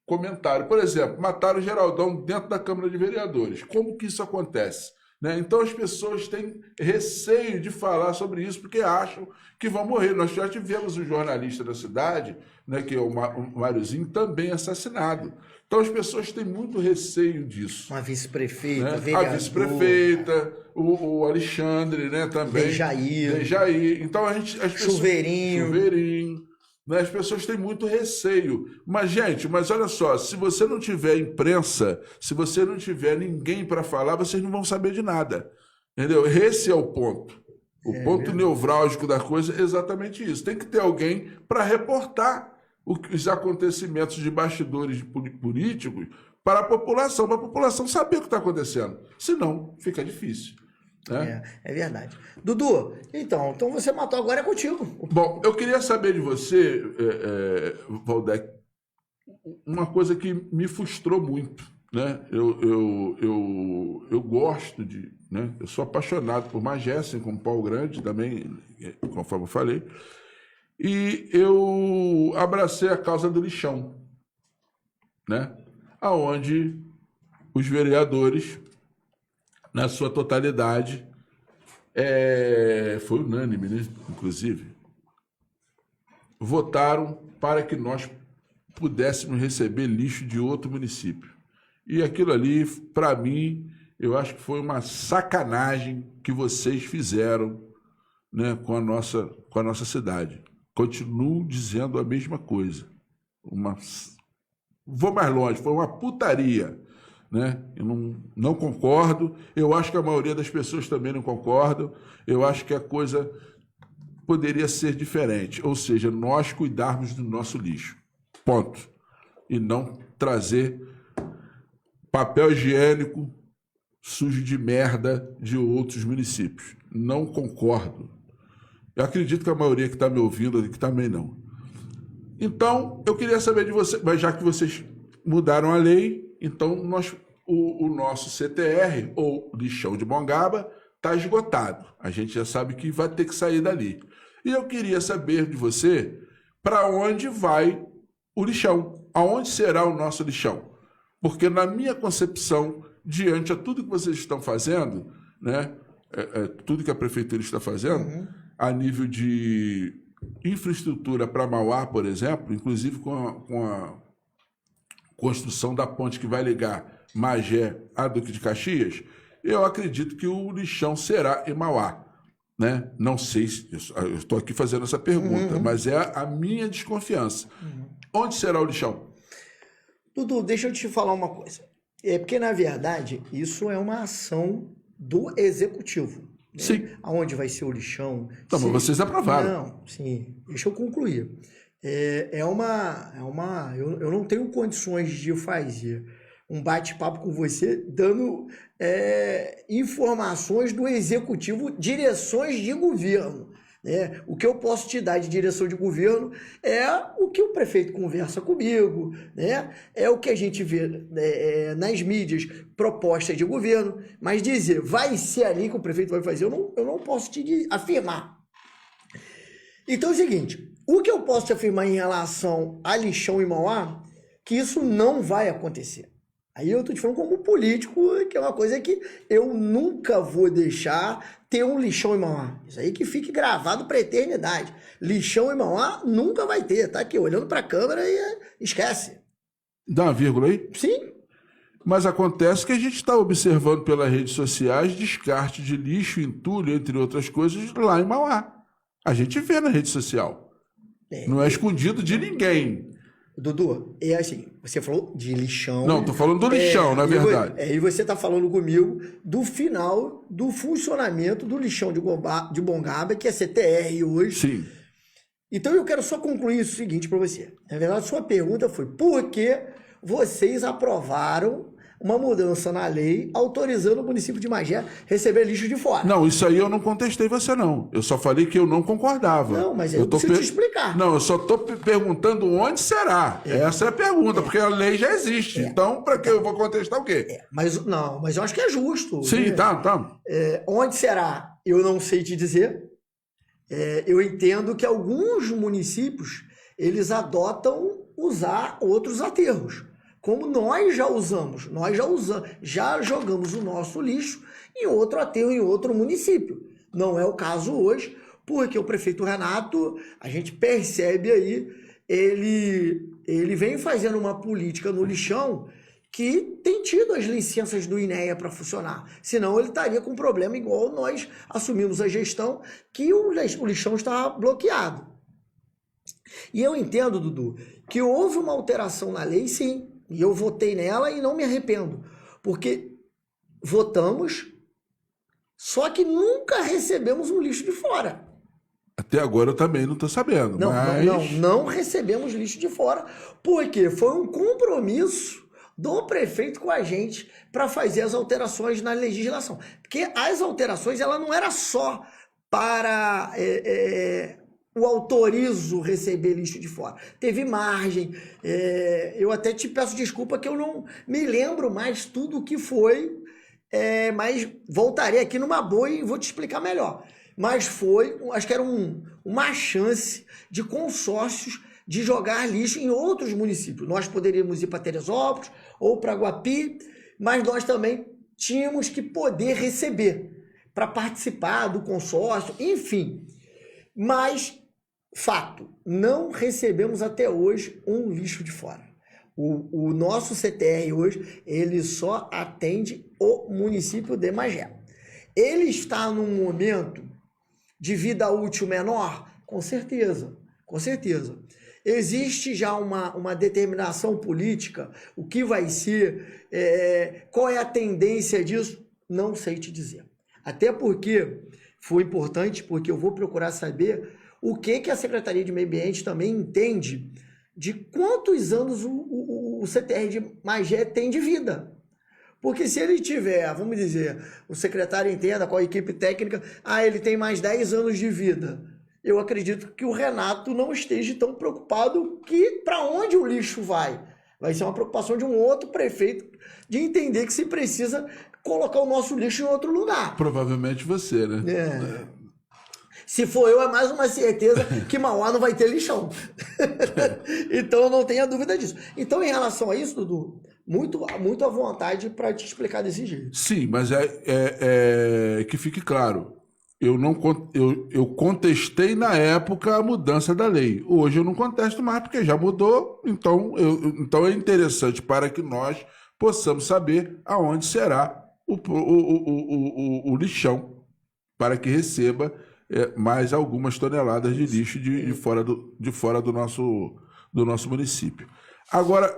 comentário. Por exemplo, mataram o Geraldão dentro da Câmara de Vereadores. Como que isso acontece? Né? Então as pessoas têm receio de falar sobre isso porque acham que vão morrer. Nós já tivemos um jornalista da cidade, né, que é o Máriozinho, também assassinado. Então as pessoas têm muito receio disso. Uma vice-prefeita, né? vereador. A vice-prefeita, o Alexandre, né, também. Dejair. Então as pessoas... Chuveirinho. Né? As pessoas têm muito receio. Mas, gente, olha só, se você não tiver imprensa, se você não tiver ninguém para falar, vocês não vão saber de nada. Entendeu? Esse é o ponto. O ponto nevrálgico da coisa é exatamente isso. Tem que ter alguém para reportar os acontecimentos de bastidores políticos para a população saber o que está acontecendo. Senão, fica difícil. Né? É verdade. Dudu, então você matou, agora é contigo. Bom, eu queria saber de você, Valdec, uma coisa que me frustrou muito. Né? Eu gosto de... Né? Eu sou apaixonado por Magésia, como Pau Grande também, conforme eu falei. E eu abracei a causa do lixão, né? Onde os vereadores, na sua totalidade, foi unânime, né? Inclusive, votaram para que nós pudéssemos receber lixo de outro município. E aquilo ali, para mim, eu acho que foi uma sacanagem que vocês fizeram, né, com a nossa cidade. Continuo dizendo a mesma coisa. Vou mais longe, foi uma putaria. Né? Eu não concordo, eu acho que a maioria das pessoas também não concordam, eu acho que a coisa poderia ser diferente, ou seja, nós cuidarmos do nosso lixo, ponto, e não trazer papel higiênico sujo de merda de outros municípios. Não concordo. Eu acredito que a maioria que está me ouvindo aqui também não. Então, eu queria saber de você, mas já que vocês mudaram a lei, então o nosso CTR, ou lixão de Mongaba, está esgotado. A gente já sabe que vai ter que sair dali. E eu queria saber de você para onde vai o lixão. Aonde será o nosso lixão? Porque na minha concepção, diante a tudo que vocês estão fazendo, né, tudo que a prefeitura está fazendo, a nível de infraestrutura para Mauá, por exemplo, inclusive com a construção da ponte que vai ligar Magé a Duque de Caxias, eu acredito que o lixão será em Mauá. né? Não sei, eu estou aqui fazendo essa pergunta, mas é a minha desconfiança. Onde será o lixão? Dudu, deixa eu te falar uma coisa. É porque, na verdade, isso é uma ação do executivo. Né? Sim. Aonde vai ser o lixão? Não, mas vocês aprovaram. Não, sim. Deixa eu concluir. Eu não tenho condições de fazer um bate-papo com você dando informações do executivo, direções de governo. Né? O que eu posso te dar de direção de governo é o que o prefeito conversa comigo, né? É o que a gente vê nas mídias, propostas de governo, mas dizer, vai ser ali que o prefeito vai fazer, eu não posso te afirmar. Então é o seguinte, o que eu posso te afirmar em relação a lixão em Mauá, que isso não vai acontecer. Aí eu tô te falando como político, que é uma coisa que eu nunca vou deixar ter um lixão em Mauá. Isso aí que fique gravado para a eternidade. Lixão em Mauá nunca vai ter, tá aqui olhando para a câmera e esquece. Dá uma vírgula aí? Sim. Mas acontece que a gente está observando pelas redes sociais descarte de lixo, entulho, entre outras coisas, lá em Mauá. A gente vê na rede social. Não é escondido de ninguém. Dudu, é assim, você falou de lixão. Não, tô falando do lixão, na verdade. E você tá falando comigo do final do funcionamento do lixão de Bongaba, que é CTR hoje. Sim. Então eu quero só concluir o seguinte para você. Na verdade, sua pergunta foi por que vocês aprovaram uma mudança na lei autorizando o município de Magé receber lixo de fora? Não, isso aí eu não contestei você, não. Eu só falei que eu não concordava. Não, mas eu preciso te explicar. Não, eu só estou perguntando onde será. Essa é a pergunta, porque a lei já existe. Então, para que eu vou contestar o quê? Mas eu acho que é justo. Sim, né? tá. Onde será? Eu não sei te dizer. Eu entendo que alguns municípios, eles adotam usar outros aterros. Como nós já usamos, já jogamos o nosso lixo em outro aterro, em outro município. Não é o caso hoje, porque o prefeito Renato, a gente percebe aí, ele vem fazendo uma política no lixão que tem tido as licenças do INEA para funcionar. Senão ele estaria com um problema igual nós assumimos a gestão, que o lixão está bloqueado. E eu entendo, Dudu, que houve uma alteração na lei, sim. E eu votei nela e não me arrependo. Porque votamos, só que nunca recebemos um lixo de fora. Até agora eu também não estou sabendo. Não recebemos lixo de fora, porque foi um compromisso do prefeito com a gente para fazer as alterações na legislação. Porque as alterações, ela não era só para... o autorizo receber lixo de fora. Teve margem. Eu até te peço desculpa que eu não me lembro mais tudo o que foi, mas voltarei aqui numa boa e vou te explicar melhor. Mas foi, acho que era uma chance de consórcios de jogar lixo em outros municípios. Nós poderíamos ir para Teresópolis ou para Guapi, mas nós também tínhamos que poder receber para participar do consórcio, enfim. Mas fato, não recebemos até hoje um lixo de fora. O nosso CTR hoje, ele só atende o município de Magé. Ele está num momento de vida útil menor? Com certeza, com certeza. Existe já uma determinação política, o que vai ser, qual é a tendência disso? Não sei te dizer. Até porque foi importante, porque eu vou procurar saber o que a Secretaria de Meio Ambiente também entende de quantos anos o CTR de Magé tem de vida. Porque se ele tiver, vamos dizer, o secretário entenda com a equipe técnica, ele tem mais 10 anos de vida. Eu acredito que o Renato não esteja tão preocupado que para onde o lixo vai. Vai ser uma preocupação de um outro prefeito de entender que se precisa colocar o nosso lixo em outro lugar. Provavelmente você, né? Se for eu, é mais uma certeza que Mauá não vai ter lixão. Então, eu não tenho dúvida disso. Então, em relação a isso, Dudu, muito à vontade para te explicar desse jeito. Sim, mas que fique claro. Eu contestei na época a mudança da lei. Hoje eu não contesto mais porque já mudou. Então é interessante para que nós possamos saber aonde será o lixão para que receba mais algumas toneladas de lixo de fora do nosso município. Agora,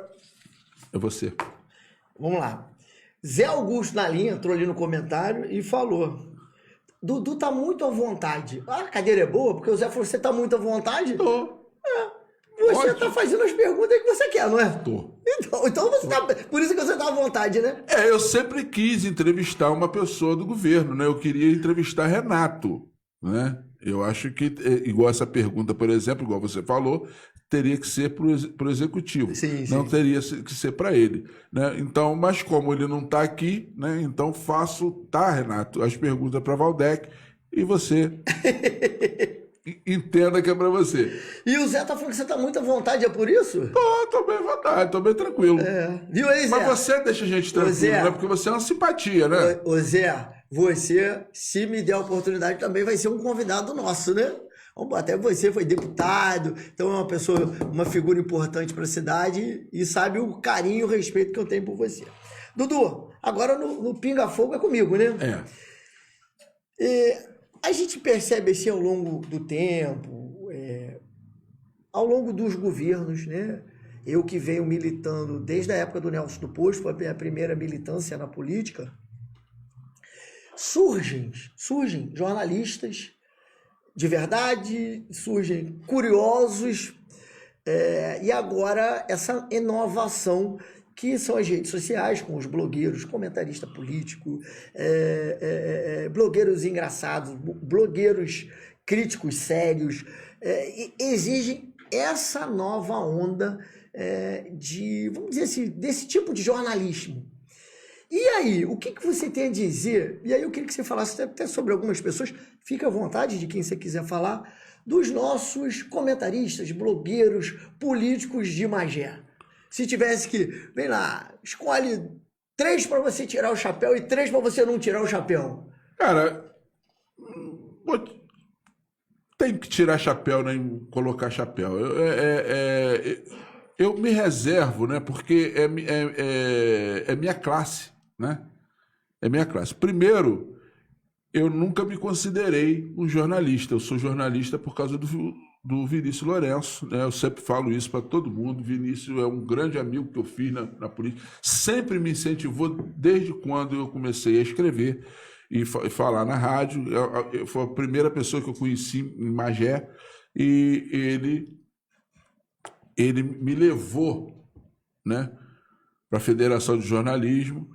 é você. Vamos lá. Zé Augusto na linha entrou ali no comentário e falou: Dudu tá muito à vontade. Ah, a cadeira é boa? Porque o Zé falou: você tá muito à vontade? Tô. Você tá fazendo as perguntas que você quer, não é? Tô. Então você tá. Por isso que você tá à vontade, né? Eu sempre quis entrevistar uma pessoa do governo, né? Eu queria entrevistar Renato, né? Eu acho que, igual essa pergunta, por exemplo, igual você falou, teria que ser para o executivo, Sim, não sim. teria que ser para ele, né? Então, mas como ele não está aqui, né? Então Renato, as perguntas para Valdec e você entenda que é para você. E o Zé tá falando que você tá muito à vontade, é por isso? Tô bem à vontade, tô bem tranquilo. Viu aí, Zé? Mas você deixa a gente tranquilo, Zé, né? Porque você é uma simpatia, né? Ô Zé, você, se me der a oportunidade, também vai ser um convidado nosso, né? Até você foi deputado, então é uma pessoa, uma figura importante para a cidade e sabe o carinho e o respeito que eu tenho por você. Dudu, agora no Pinga Fogo é comigo, né? A gente percebe assim ao longo do tempo, ao longo dos governos, né? Eu que venho militando desde a época do Nelson do Posto, foi a minha primeira militância na política, surgem jornalistas de verdade, surgem curiosos, e agora essa inovação que são as redes sociais, com os blogueiros, comentarista político, blogueiros engraçados, blogueiros críticos sérios, exigem essa nova onda de, vamos dizer assim, desse tipo de jornalismo. E aí, o que você tem a dizer? E aí eu queria que você falasse até sobre algumas pessoas, fica à vontade de quem você quiser falar, dos nossos comentaristas, blogueiros, políticos de Magé. Se tivesse que, vem lá, escolhe 3 para você tirar o chapéu e 3 para você não tirar o chapéu. Cara, tem que tirar chapéu, nem colocar chapéu. Eu me reservo, né? Porque é minha classe, né? É minha classe. Primeiro, eu nunca me considerei um jornalista. Eu sou jornalista por causa do Vinícius Lourenço, né? Eu sempre falo isso para todo mundo. Vinícius é um grande amigo que eu fiz na política. Sempre me incentivou desde quando eu comecei a escrever e falar na rádio. Foi a primeira pessoa que eu conheci em Magé e ele me levou, né, para a Federação de Jornalismo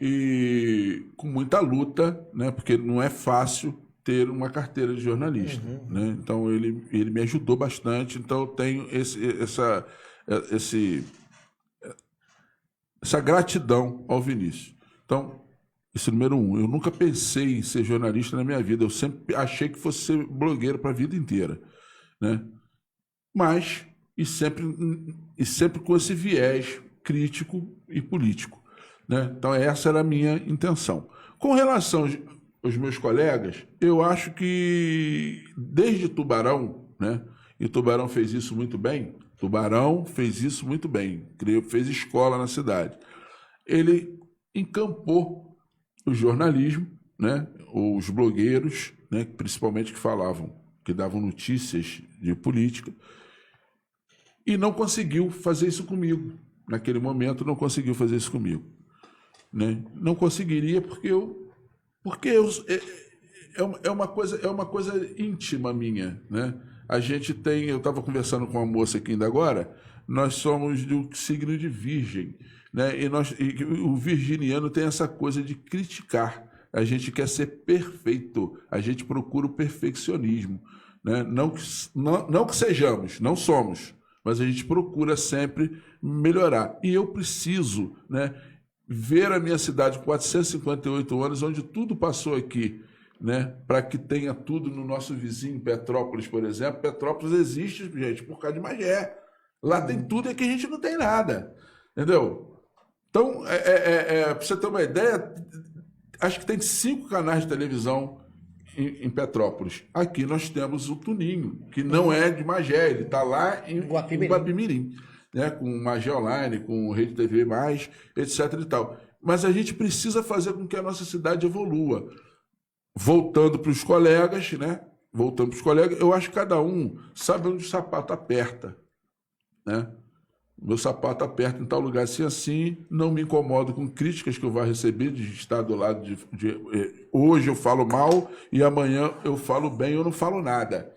e com muita luta, né, porque não é fácil ter uma carteira de jornalista, né? Então ele me ajudou bastante. Então eu tenho essa gratidão ao Vinícius. Então, esse número 1. Eu nunca pensei em ser jornalista na minha vida. Eu sempre achei que fosse ser blogueiro para a vida inteira, né? Mas e sempre com esse viés crítico e político, né? Então essa era a minha intenção. Com relação aos meus colegas, eu acho que desde Tubarão, né? E Tubarão fez isso muito bem. Fez escola na cidade. Ele encampou o jornalismo, né? Os blogueiros, né? Principalmente que davam notícias de política. E não conseguiu fazer isso comigo. Naquele momento, não conseguiu fazer isso comigo, né? Não conseguiria porque é uma coisa íntima minha, né? Eu estava conversando com uma moça aqui ainda agora, nós somos do signo de Virgem, né? E o virginiano tem essa coisa de criticar. A gente quer ser perfeito, a gente procura o perfeccionismo, né? Não que sejamos, não somos, mas a gente procura sempre melhorar. E eu preciso, né, ver a minha cidade com 458 anos, onde tudo passou aqui, né, para que tenha tudo no nosso vizinho Petrópolis, por exemplo. Petrópolis existe, gente, por causa de Magé. Lá tem tudo e aqui a gente não tem nada. Entendeu? Então, para você ter uma ideia, acho que tem 5 canais de televisão em Petrópolis. Aqui nós temos o Tuninho, que não é de Magé, ele está lá em Guapimirim, né? Com Magé Online, com Rede TV+, etc. e tal. Mas a gente precisa fazer com que a nossa cidade evolua. Voltando para os colegas, né? voltando para os colegas, eu acho que cada um sabe onde o sapato aperta, né? Meu sapato aperta em tal lugar assim, não me incomodo com críticas que eu vou receber de estar do lado hoje eu falo mal e amanhã eu falo bem, eu não falo nada,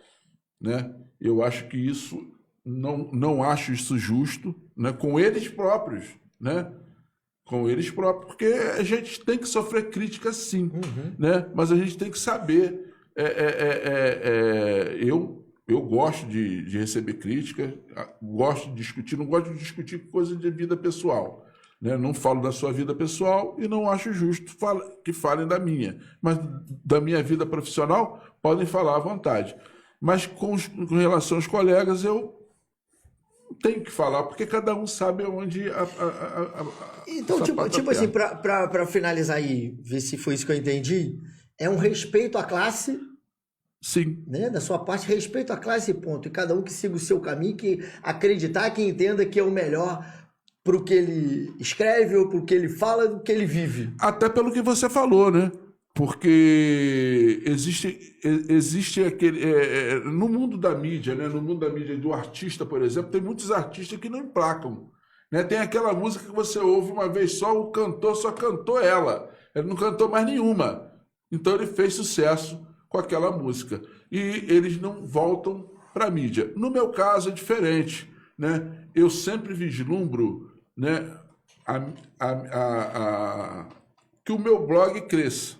né? Eu acho que isso, não acho isso justo, né? Com eles próprios, né? Com eles próprios, porque a gente tem que sofrer crítica sim, né? Mas a gente tem que saber, eu gosto de receber crítica, gosto de discutir, não gosto de discutir coisa de vida pessoal, né? Não falo da sua vida pessoal e não acho justo que falem da minha. Mas da minha vida profissional, podem falar à vontade. Mas com relação aos colegas, eu tenho que falar, porque cada um sabe onde Então, tipo assim, para finalizar aí, ver se foi isso que eu entendi, é um respeito à classe. Sim. Né? Da sua parte, respeito à classe e ponto. E cada um que siga o seu caminho, que acreditar, que entenda que é o melhor pro que ele escreve ou pro que ele fala, do que ele vive. Até pelo que você falou, né? Porque existe aquele... no mundo da mídia, né? No mundo da mídia do artista, por exemplo, tem muitos artistas que não emplacam. Né? Tem aquela música que você ouve uma vez só, o cantor só cantou ela. Ele não cantou mais nenhuma. Então ele fez sucesso com aquela música. E eles não voltam para a mídia. No meu caso é diferente, né? Eu sempre vislumbro, né, que o meu blog cresça,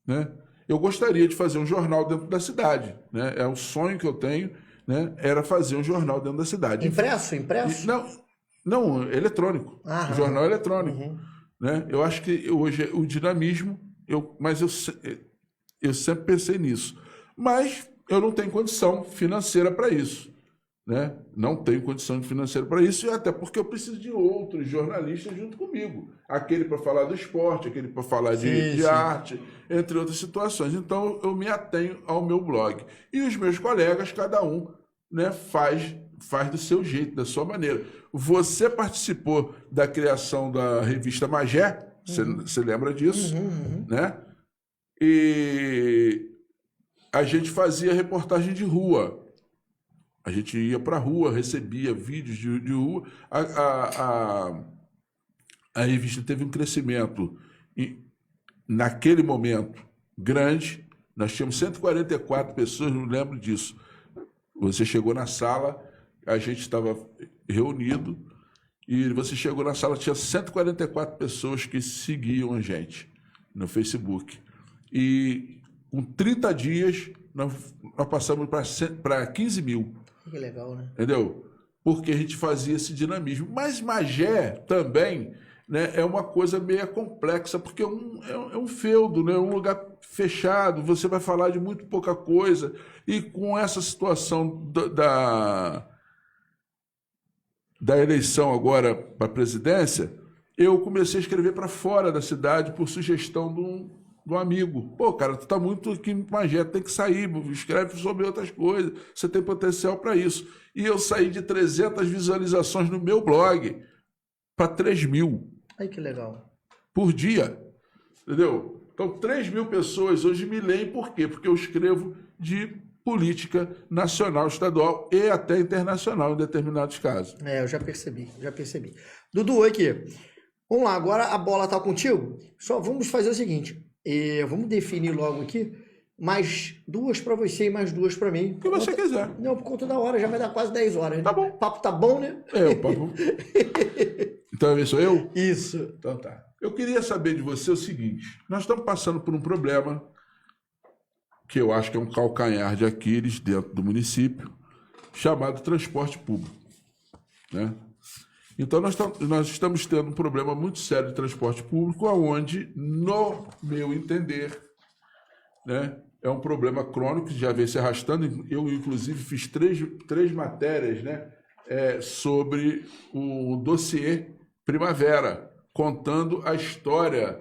né? Eu gostaria de fazer um jornal dentro da cidade, né? É um sonho que eu tenho, né? Era fazer um jornal dentro da cidade. Impresso? Não, eletrônico. Aham. Jornal eletrônico. Né? Eu acho que hoje o dinamismo, mas eu sempre pensei nisso. Mas eu não tenho condição financeira para isso. Né? Não tenho condição financeira para isso, e até porque eu preciso de outros jornalistas junto comigo. Aquele para falar do esporte, aquele para falar de arte, entre outras situações. Então eu me atenho ao meu blog. E os meus colegas, cada um, né, faz do seu jeito, da sua maneira. Você participou da criação da revista Magé, você lembra disso? Né? E a gente fazia reportagem de rua. A gente ia para a rua, recebia vídeos de rua. A revista teve um crescimento, naquele momento, grande. Nós tínhamos 144 pessoas, não lembro disso. Você chegou na sala, a gente estava reunido, e você chegou na sala, tinha 144 pessoas que seguiam a gente no Facebook. E com 30 dias, nós passamos para 15 mil. Que legal, né? Entendeu? Porque a gente fazia esse dinamismo. Mas Magé também, né, é uma coisa meio complexa, porque é um feudo, né, um lugar fechado, você vai falar de muito pouca coisa. E com essa situação da eleição agora para a presidência, eu comecei a escrever para fora da cidade por sugestão de um amigo. Pô, cara, tu tá muito aqui em Magé, tem que sair, escreve sobre outras coisas, você tem potencial para isso. E eu saí de 300 visualizações no meu blog para 3.000. Ai, que legal. Por dia, entendeu? Então, 3.000 pessoas hoje me leem, por quê? Porque eu escrevo de política nacional, estadual e até internacional em determinados casos. Eu já percebi. Dudu, aqui. Vamos lá, agora a bola tá contigo. Só vamos fazer o seguinte. Vamos definir logo aqui mais 2 para você e mais 2 para mim. O que você quiser. Não, por conta da hora, já vai dar quase 10 horas. Tá né? bom. O papo tá bom, né? O papo. Então, sou eu? Isso. Então tá. Eu queria saber de você o seguinte: nós estamos passando por um problema que eu acho que é um calcanhar de Aquiles dentro do município, chamado transporte público. Né? Então, nós estamos tendo um problema muito sério de transporte público, onde, no meu entender, né, é um problema crônico que já vem se arrastando. Eu, inclusive, fiz três matérias, né, sobre o dossiê Primavera, contando a história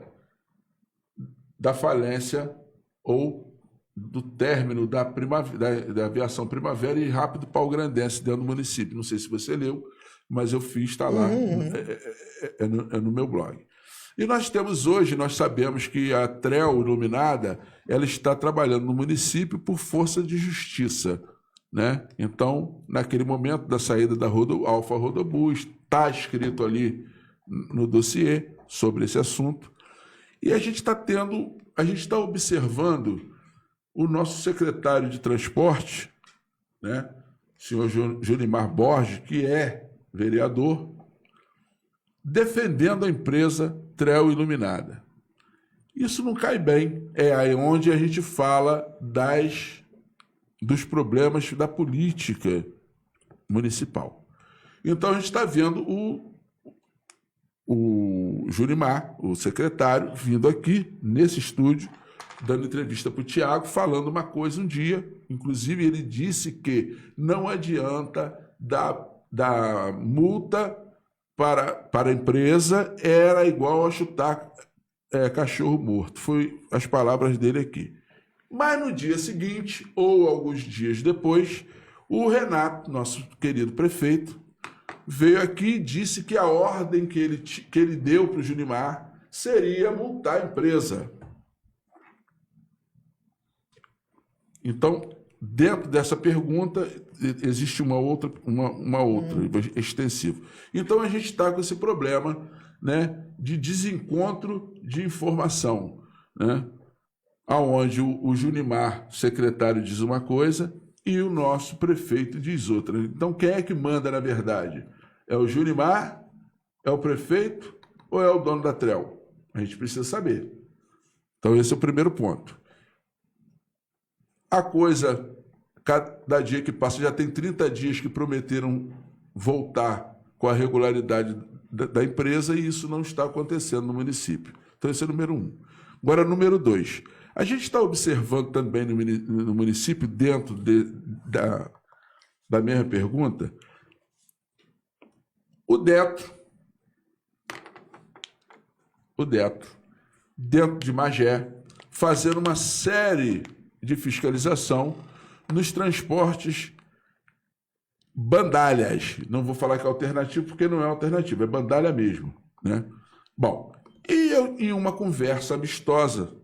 da falência ou do término da aviação Primavera e Rápido Pau-Grandense dentro do município. Não sei se você leu, mas eu fiz, está lá, é no meu blog. E nós temos hoje, nós sabemos que a TREL Iluminada, ela está trabalhando no município por força de justiça, né? Então, naquele momento da saída da Alfa Rodobus, está escrito ali no dossiê sobre esse assunto, e a gente está observando o nosso secretário de transporte, né? Senhor Junimar Borges, que é vereador, defendendo a empresa TREL Iluminada. Isso não cai bem. É aí onde a gente fala dos problemas da política municipal. Então a gente está vendo o Junimar, o secretário, vindo aqui nesse estúdio, dando entrevista para o Tiago, falando uma coisa um dia. Inclusive, ele disse que não adianta dar multa para a empresa, era igual a chutar cachorro morto. Foi as palavras dele aqui. Mas no dia seguinte, ou alguns dias depois, o Renato, nosso querido prefeito, veio aqui e disse que a ordem que ele deu para o Junimar seria multar a empresa. Então, dentro dessa pergunta, existe uma outra extensiva. Então, a gente está com esse problema, né, de desencontro de informação, né, onde o Junimar, secretário, diz uma coisa e o nosso prefeito diz outra. Então, quem é que manda, na verdade? É o Junimar? É o prefeito? Ou é o dono da TREL? A gente precisa saber. Então, esse é o primeiro ponto. A coisa, cada dia que passa, já tem 30 dias que prometeram voltar com a regularidade da empresa e isso não está acontecendo no município. Então, esse é o número 1. Agora, número 2. A gente está observando também no município, dentro da mesma pergunta, o DETRO, dentro de Magé, fazendo uma série de fiscalização nos transportes bandalhas. Não vou falar que é alternativo, porque não é alternativo, é bandalha mesmo, né? Bom, e eu, em uma conversa amistosa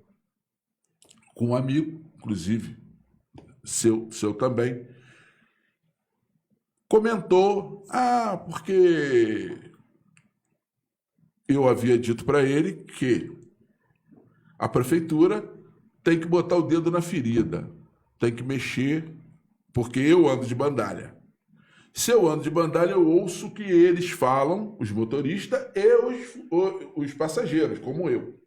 com um amigo, inclusive seu também, comentou, porque eu havia dito para ele que a prefeitura tem que botar o dedo na ferida, tem que mexer, porque eu ando de bandalha. Se eu ando de bandalha, eu ouço o que eles falam, os motoristas e os passageiros, como eu.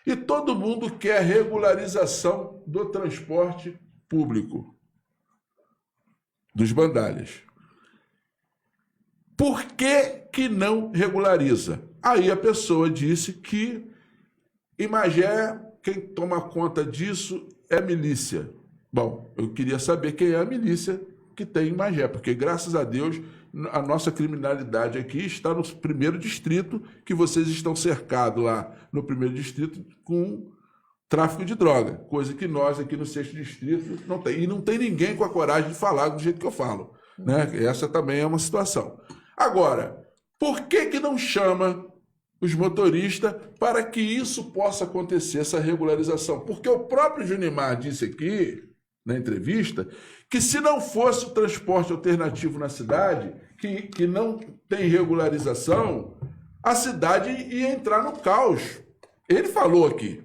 E todo mundo quer regularização do transporte público, dos bandalhas. Por que não regulariza? Aí a pessoa disse que em Magé, quem toma conta disso é a milícia. Bom, eu queria saber quem é a milícia que tem em Magé, porque, graças a Deus, a nossa criminalidade aqui está no 1º distrito, que vocês estão cercados lá no 1º distrito com tráfico de droga, coisa que nós aqui no 6º distrito não tem. E não tem ninguém com a coragem de falar do jeito que eu falo, né? Essa também é uma situação. Agora, por que não chama os motoristas para que isso possa acontecer, essa regularização? Porque o próprio Junimar disse aqui, na entrevista, que se não fosse o transporte alternativo na cidade, que não tem regularização, a cidade ia entrar no caos. Ele falou aqui.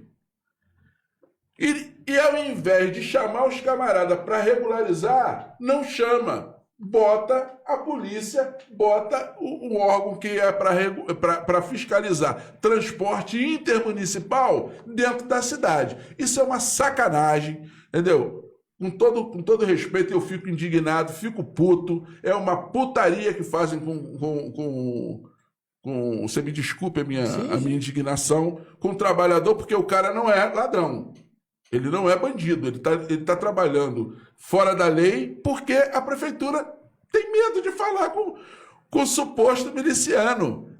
E ao invés de chamar os camaradas para regularizar, não chama. Bota a polícia, bota o órgão que é para fiscalizar transporte intermunicipal dentro da cidade. Isso é uma sacanagem, entendeu? Com todo respeito, eu fico indignado, fico puto. É uma putaria que fazem com você me desculpe a minha indignação, com o trabalhador, porque o cara não é ladrão. Ele não é bandido, ele tá trabalhando fora da lei porque a prefeitura tem medo de falar com o suposto miliciano.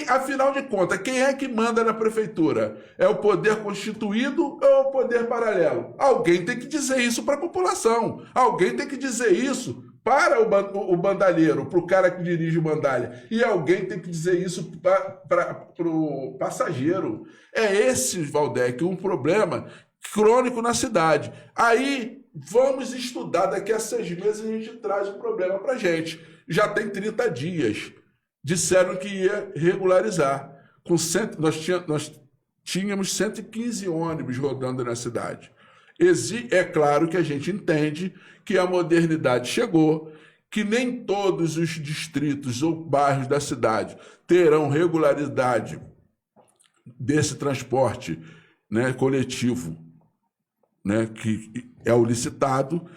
Afinal de contas, quem é que manda na prefeitura? É o poder constituído ou é o poder paralelo? Alguém tem que dizer isso para a população. Alguém tem que dizer isso para o bandalheiro, para o cara que dirige o bandalha. E alguém tem que dizer isso para o passageiro. É esse, Valdec, um problema crônico na cidade. Aí vamos estudar, daqui a 6 meses a gente traz o problema para a gente. Já tem 30 dias. Disseram que ia regularizar. Nós tínhamos 115 ônibus rodando na cidade. É claro que a gente entende que a modernidade chegou, que nem todos os distritos ou bairros da cidade terão regularidade desse transporte, né, coletivo, né, que é o licitado,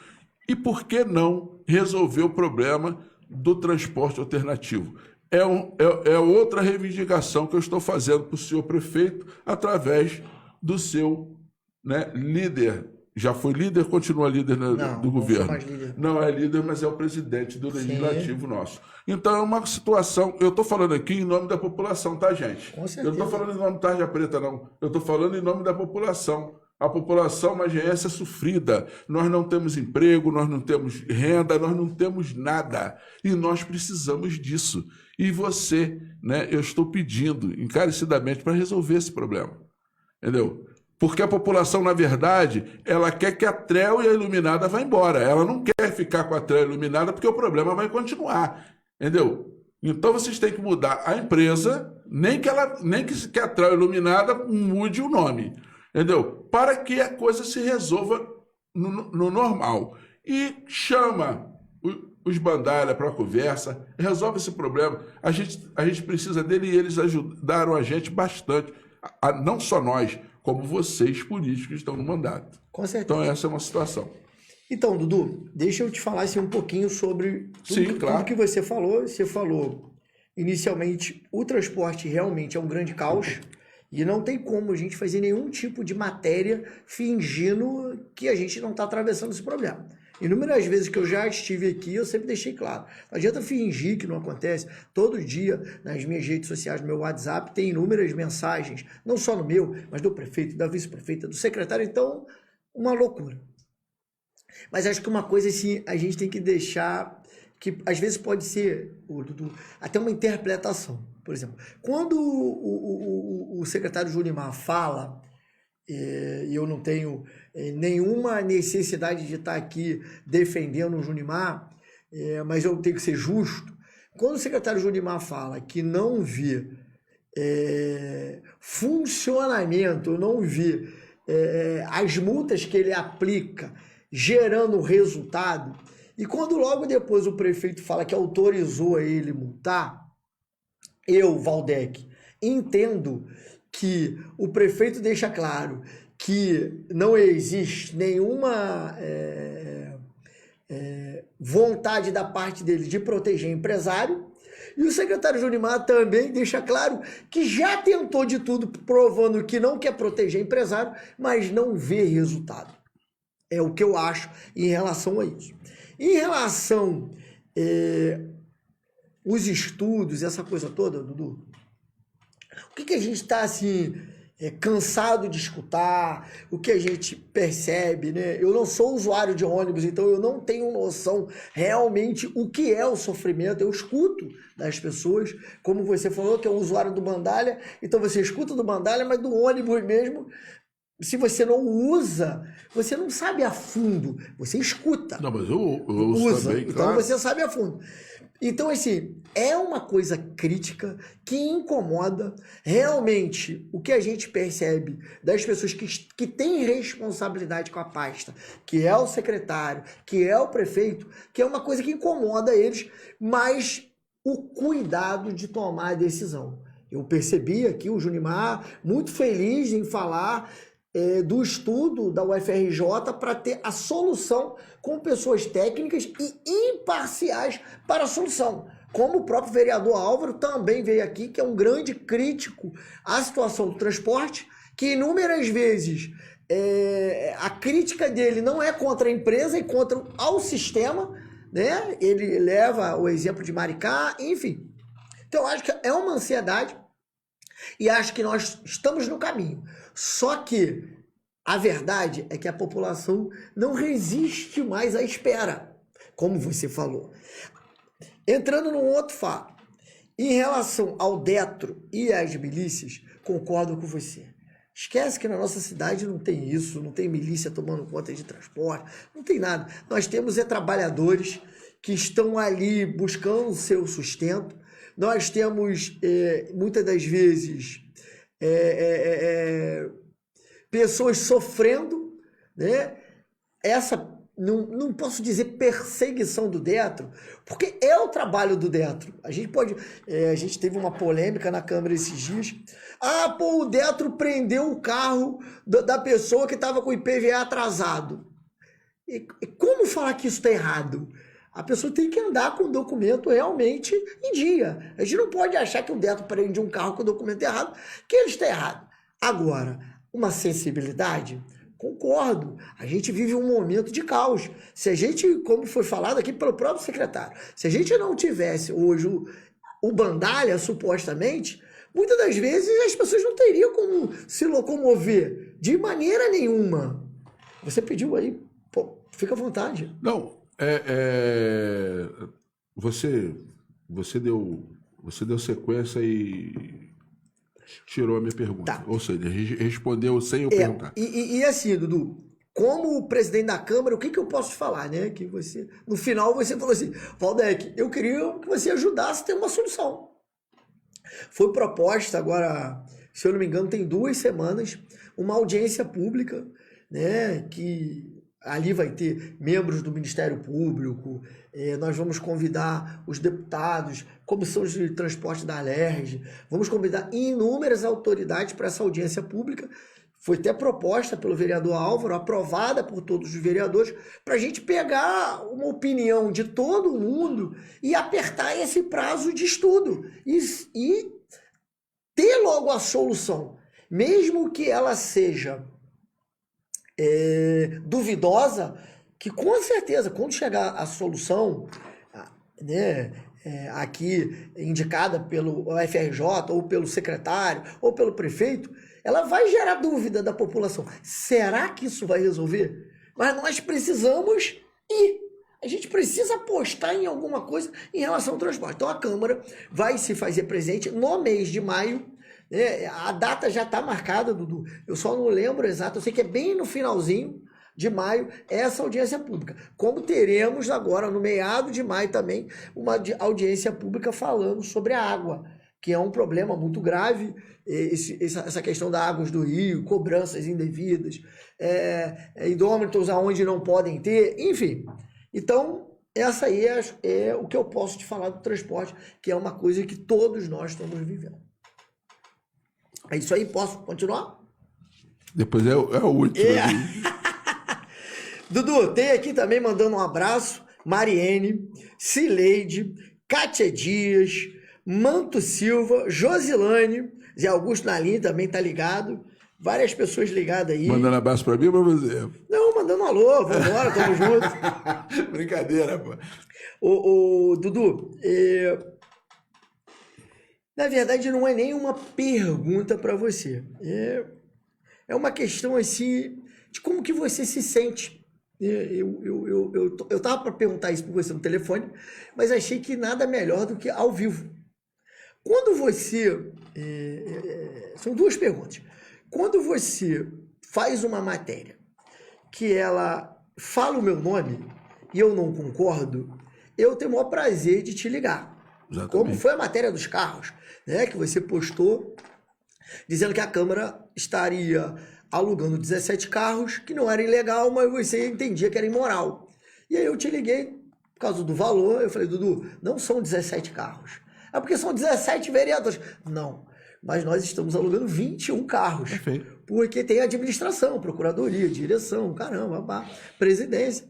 e por que não resolver o problema do transporte alternativo? É outra reivindicação que eu estou fazendo para o senhor prefeito através do seu, né, líder. Já foi líder, continua líder do governo. Mais líder. Não é líder, mas é o presidente do legislativo nosso. Então é uma situação. Eu estou falando aqui em nome da população, tá, gente? Com certeza. Eu não estou falando em nome da Tarja Preta, não. Eu estou falando em nome da população. A população magenhense é sofrida. Nós não temos emprego, nós não temos renda, nós não temos nada. E nós precisamos disso. E você, né, eu estou pedindo encarecidamente para resolver esse problema. Entendeu? Porque a população, na verdade, ela quer que a TREO e a Iluminada vá embora. Ela não quer ficar com a TREO e a Iluminada porque o problema vai continuar. Entendeu? Então vocês têm que mudar a empresa, nem que a TREO e a Iluminada mude o nome. Entendeu? Para que a coisa se resolva no normal. E chama os bandalha para a conversa, resolve esse problema. A gente precisa dele e eles ajudaram a gente bastante. Não só nós, como vocês, políticos, que estão no mandato. Com certeza. Então, essa é uma situação. Então, Dudu, deixa eu te falar assim, um pouquinho sobre tudo que você falou. Você falou, inicialmente, o transporte realmente é um grande caos e não tem como a gente fazer nenhum tipo de matéria fingindo que a gente não está atravessando esse problema. Inúmeras vezes que eu já estive aqui, eu sempre deixei claro. Não adianta fingir que não acontece. Todo dia, nas minhas redes sociais, no meu WhatsApp, tem inúmeras mensagens, não só no meu, mas do prefeito, da vice-prefeita, do secretário. Então, uma loucura. Mas acho que uma coisa assim, a gente tem que deixar, que às vezes pode ser, Dudu, até uma interpretação. Por exemplo, quando o secretário Junimar fala, e eu não tenho nenhuma necessidade de estar aqui defendendo o Junimar, mas eu tenho que ser justo. Quando o secretário Junimar fala que não vê funcionamento, não vê as multas que ele aplica gerando resultado, e quando logo depois o prefeito fala que autorizou a ele multar, eu, Valdec, entendo que o prefeito deixa claro que não existe nenhuma vontade da parte dele de proteger empresário, e o secretário Junimar também deixa claro que já tentou de tudo, provando que não quer proteger empresário, mas não vê resultado. É o que eu acho em relação a isso. Em relação os estudos, essa coisa toda, Dudu, o que a gente está assim, cansado de escutar, o que a gente percebe, né? Eu não sou usuário de ônibus, então eu não tenho noção realmente o que é o sofrimento. Eu escuto das pessoas, como você falou, que é um usuário do Bandalha, então você escuta do Bandalha, mas do ônibus mesmo, se você não usa, você não sabe a fundo, você escuta. Não, mas eu uso também, então claro. você sabe a fundo. Então, assim, é uma coisa crítica que incomoda realmente o que a gente percebe das pessoas que têm responsabilidade com a pasta, que é o secretário, que é o prefeito, que é uma coisa que incomoda eles, mas o cuidado de tomar a decisão. Eu percebi aqui o Junimar muito feliz em falar do estudo da UFRJ para ter a solução com pessoas técnicas e imparciais para a solução. Como o próprio vereador Álvaro também veio aqui, que é um grande crítico à situação do transporte, que inúmeras vezes a crítica dele não é contra a empresa e contra ao sistema, né? Ele leva o exemplo de Maricá, enfim. Então, eu acho que é uma ansiedade e acho que nós estamos no caminho. Só que a verdade é que a população não resiste mais à espera. como você falou. Entrando num outro fato, em relação ao Detro e às milícias, concordo com você. Esquece que na nossa cidade não tem isso, não tem milícia tomando conta de transporte, não tem nada. Nós temos trabalhadores que estão ali buscando o seu sustento. Nós temos, muitas das vezes, pessoas sofrendo, né? Essa, não posso dizer perseguição do Detro, porque é o trabalho do Detro. A gente teve uma polêmica na Câmara esses dias. O Detro prendeu o carro da pessoa que estava com o IPVA atrasado. E como falar que isso está errado? A pessoa tem que andar com o documento realmente em dia. A gente não pode achar que o Detro prende um carro com o documento errado, que ele está errado. Agora, uma sensibilidade, concordo. A gente vive um momento de caos. Se a gente, como foi falado aqui pelo próprio secretário, se a gente não tivesse hoje o Bandalha, supostamente, muitas das vezes as pessoas não teriam como se locomover de maneira nenhuma. Você pediu aí, pô, fica à vontade. Não, você deu sequência e tirou a minha pergunta. Tá. Ou seja, respondeu sem eu perguntar. E assim, Dudu, como presidente da Câmara, o que eu posso te falar, né? Que você, no final você falou assim, Valdec, eu queria que você ajudasse a ter uma solução. Foi proposta agora, se eu não me engano, tem 2 semanas, uma audiência pública, né? Que ali vai ter membros do Ministério Público, nós vamos convidar os deputados, comissão de transporte da Alerj, vamos convidar inúmeras autoridades para essa audiência pública. Foi até proposta pelo vereador Álvaro, aprovada por todos os vereadores, para a gente pegar uma opinião de todo mundo e apertar esse prazo de estudo e ter logo a solução, mesmo que ela seja duvidosa, que com certeza, quando chegar a solução, né, aqui indicada pelo FRJ, ou pelo secretário, ou pelo prefeito, ela vai gerar dúvida da população. Será que isso vai resolver? Mas nós precisamos ir. A gente precisa apostar em alguma coisa em relação ao transporte. Então a Câmara vai se fazer presente no mês de maio. A data já está marcada, Dudu. Eu só não lembro exato. Eu sei que é bem no finalzinho de maio essa audiência pública. Como teremos agora, no meado de maio também, uma audiência pública falando sobre a água, que é um problema muito grave, essa questão das águas do rio, cobranças indevidas, hidrômetros aonde não podem ter, enfim. Então, essa aí é o que eu posso te falar do transporte, que é uma coisa que todos nós estamos vivendo. É isso aí, posso continuar? Depois é o último. Dudu, tem aqui também mandando um abraço, Mariene, Cileide, Kátia Dias, Manto Silva, Josilane, Zé Augusto na linha também tá ligado, várias pessoas ligadas aí. Mandando abraço pra mim ou pra você? Não, mandando um alô, vambora, tamo junto. Brincadeira, pô. Dudu, na verdade não é nem uma pergunta para você, é uma questão assim de como que você se sente. Eu tava para perguntar isso para você no telefone, mas achei que nada melhor do que ao vivo. Quando você... são 2 perguntas. Quando você faz uma matéria que ela fala o meu nome e eu não concordo, eu tenho o maior prazer de te ligar. Exatamente. Como foi a matéria dos carros, né, que você postou, dizendo que a Câmara estaria alugando 17 carros, que não era ilegal, mas você entendia que era imoral. E aí eu te liguei por causa do valor, eu falei, Dudu, não são 17 carros. É porque são 17 vereadores. Não, mas nós estamos alugando 21 carros. Perfeito. Porque tem administração, procuradoria, direção, caramba, presidência.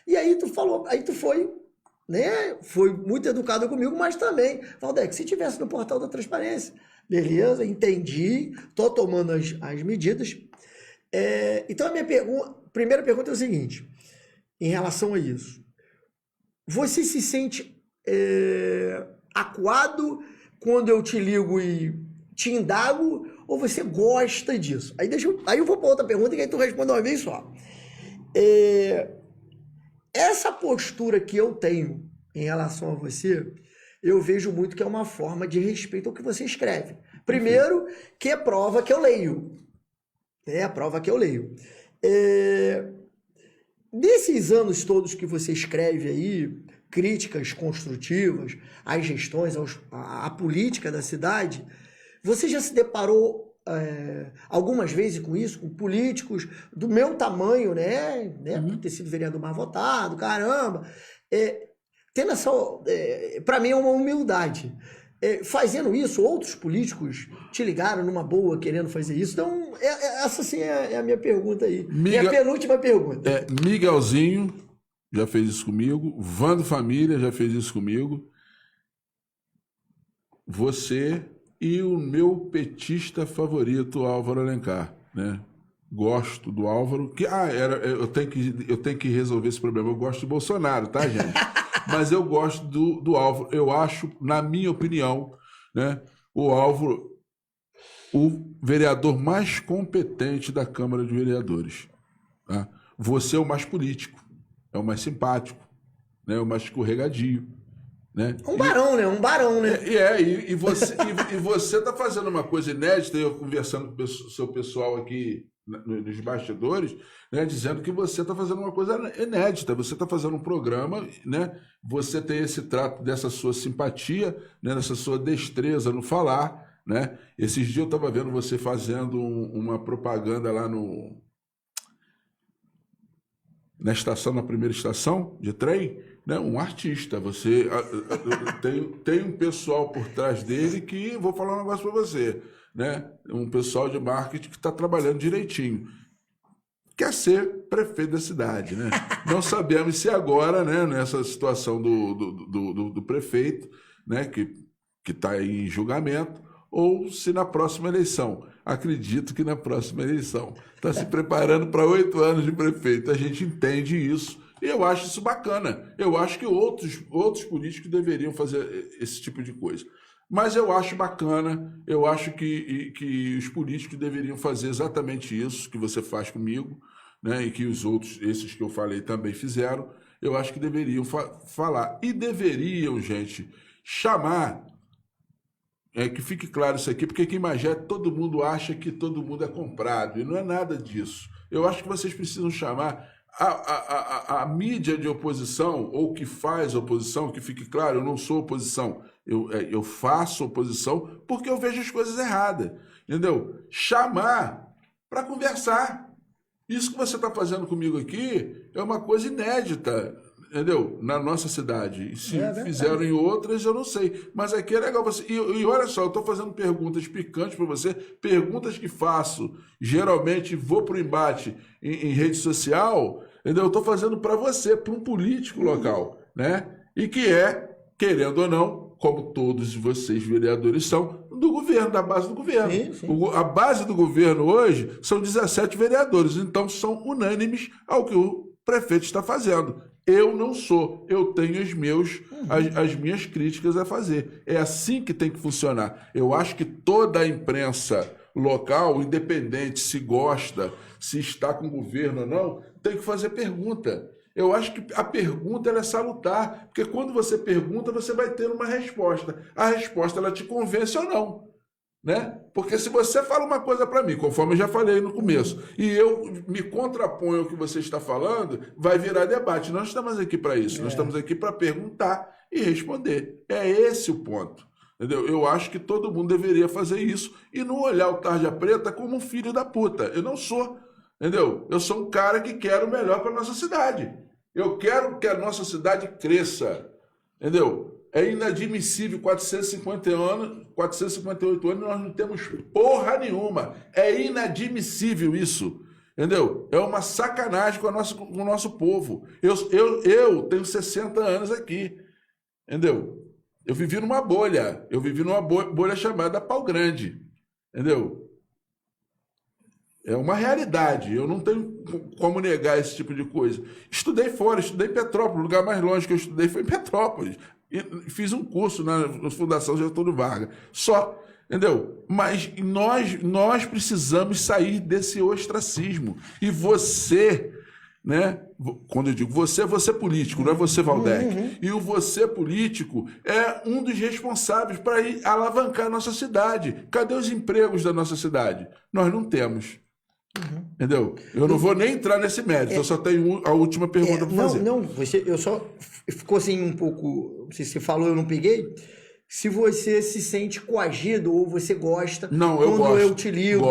E aí tu falou, aí tu foi, né, foi muito educado comigo, mas também, Valdec, se tivesse no portal da transparência, beleza, entendi, tô tomando as medidas. Então a minha primeira pergunta é o seguinte, em relação a isso, você se sente acuado quando eu te ligo e te indago, ou você gosta disso? Aí eu vou para outra pergunta e aí tu responde uma vez só. essa postura que eu tenho em relação a você, eu vejo muito que é uma forma de respeito ao que você escreve. Primeiro, que é prova que eu leio. É a prova que eu leio. Desses anos todos que você escreve aí, críticas construtivas às gestões, à política da cidade, você já se deparou algumas vezes com isso, com políticos do meu tamanho, né? Por ter sido vereador mais votado, caramba. Tendo essa... para mim é uma humildade. Fazendo isso, outros políticos te ligaram numa boa, querendo fazer isso. Então, essa sim é a minha pergunta aí. Minha penúltima pergunta. Miguelzinho já fez isso comigo. Vando Família já fez isso comigo. Você e o meu petista favorito, Álvaro Alencar, né? Gosto do Álvaro. Eu tenho que resolver esse problema. Eu gosto do Bolsonaro, tá, gente? Mas eu gosto do Álvaro. Eu acho, na minha opinião, né, o Álvaro o vereador mais competente da Câmara de Vereadores. Tá? Você é o mais político, é o mais simpático, né, é o mais escorregadio. Né? Um barão, né? E você está fazendo uma coisa inédita, eu conversando com o seu pessoal aqui nos bastidores, né, dizendo que você está fazendo uma coisa inédita, você está fazendo um programa, né, você tem esse trato dessa sua simpatia, né, dessa sua destreza no falar, né? Esses dias eu estava vendo você fazendo uma propaganda lá na primeira estação de trem, né, um artista, você tem um pessoal por trás dele que, vou falar um negócio para você, né, um pessoal de marketing que está trabalhando direitinho. Quer ser prefeito da cidade, né? Não sabemos se agora, né, nessa situação do prefeito, né, que está em julgamento, ou se na próxima eleição. Acredito que na próxima eleição. Está se preparando para 8 anos de prefeito. A gente entende isso. E eu acho isso bacana. Eu acho que outros políticos deveriam fazer esse tipo de coisa. Mas eu acho bacana, eu acho que os políticos deveriam fazer exatamente isso que você faz comigo, né, e que os outros, esses que eu falei, também fizeram. Eu acho que deveriam falar. E deveriam, gente, chamar, que fique claro isso aqui, porque aqui em Magé todo mundo acha que todo mundo é comprado, e não é nada disso. Eu acho que vocês precisam chamar a mídia de oposição, ou que faz oposição, que fique claro, eu não sou oposição, eu faço oposição porque eu vejo as coisas erradas, entendeu? Chamar para conversar. Isso que você está fazendo comigo aqui é uma coisa inédita, entendeu? Na nossa cidade. E se fizeram em outras, eu não sei. Mas aqui é legal você. E olha só, eu estou fazendo perguntas picantes para você, perguntas que faço, geralmente vou para o embate em rede social, entendeu? Eu estou fazendo para você, para um político local, né? E que querendo ou não, como todos vocês vereadores são, do governo, da base do governo. Sim. A base do governo hoje são 17 vereadores, então são unânimes ao que o prefeito está fazendo. Eu não sou, eu tenho as minhas críticas a fazer. É assim que tem que funcionar. Eu acho que toda a imprensa local, independente se gosta, se está com o governo ou não, tem que fazer pergunta. Eu acho que a pergunta ela é salutar, porque quando você pergunta, você vai ter uma resposta. A resposta ela te convence ou não. Né? Porque se você fala uma coisa para mim, conforme eu já falei no começo, e eu me contraponho ao que você está falando, vai virar debate. Nós estamos aqui para isso, nós estamos aqui para perguntar e responder. É esse o ponto. Entendeu? Eu acho que todo mundo deveria fazer isso e não olhar o Tarja Preta como um filho da puta. Eu não sou. Entendeu? Eu sou um cara que quer o melhor para a nossa cidade. Eu quero que a nossa cidade cresça. Entendeu? É inadmissível, 458 anos, nós não temos porra nenhuma. É inadmissível isso. Entendeu? É uma sacanagem com o nosso povo. Eu tenho 60 anos aqui. Entendeu? Eu vivi numa bolha. Eu vivi numa bolha chamada Pau Grande. Entendeu? É uma realidade. Eu não tenho como negar esse tipo de coisa. Estudei fora, estudei em Petrópolis. O lugar mais longe que eu estudei foi em Petrópolis. E fiz um curso na Fundação Getúlio Vargas. Só, entendeu? Mas nós precisamos sair desse ostracismo. E você, né? Quando eu digo você, é você político, não é você Valdec. E o você político é um dos responsáveis para ir alavancar a nossa cidade. Cadê os empregos da nossa cidade? Nós não temos. Entendeu? Eu não vou nem entrar nesse mérito, eu só tenho a última pergunta para fazer. Eu só ficou assim um pouco, não sei se você falou, eu não peguei. Se você se sente coagido ou você gosta não, eu quando gosto. eu te ligo.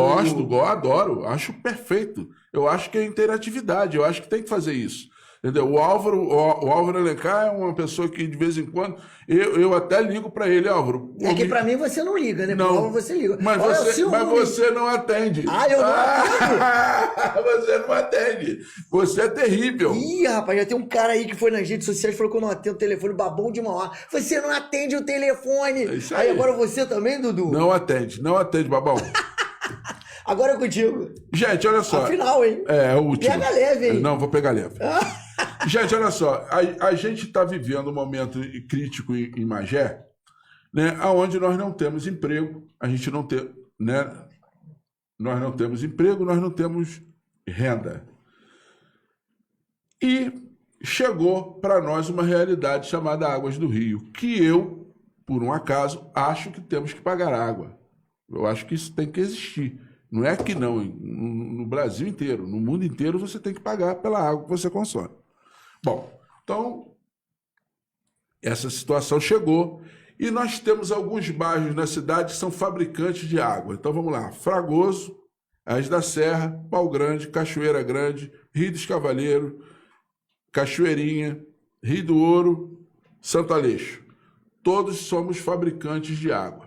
Adoro, acho perfeito. Eu acho que é interatividade, eu acho que tem que fazer isso. Entendeu? O Álvaro Alencar é uma pessoa que de vez em quando eu até ligo para ele, Álvaro. É que para mim você não liga, né? Não. Álvaro você liga. Mas você não atende. Eu não atendo. Você não atende. Você é terrível. Ih, rapaz, já tem um cara aí que foi nas redes sociais e falou que eu não atendo o telefone, babão de Mauá. Você não atende o telefone. É isso aí. Agora você também, Dudu? Não atende, babão. Agora é contigo. Gente, olha só. Afinal, hein? É o último. Pega leve, hein? Não, vou pegar leve. Gente, olha só. A gente está vivendo um momento crítico em Magé, né, onde nós não temos emprego, a gente não tem, né, nós não temos emprego, nós não temos renda. E chegou para nós uma realidade chamada Águas do Rio, que eu, por um acaso, acho que temos que pagar água. Eu acho que isso tem que existir. Não é que não, no Brasil inteiro, no mundo inteiro você tem que pagar pela água que você consome. Bom, então, essa situação chegou e nós temos alguns bairros na cidade que são fabricantes de água. Então, vamos lá, Fragoso, Ás da Serra, Pau Grande, Cachoeira Grande, Rio dos Cavaleiros, Cachoeirinha, Rio do Ouro, Santo Aleixo. Todos somos fabricantes de água.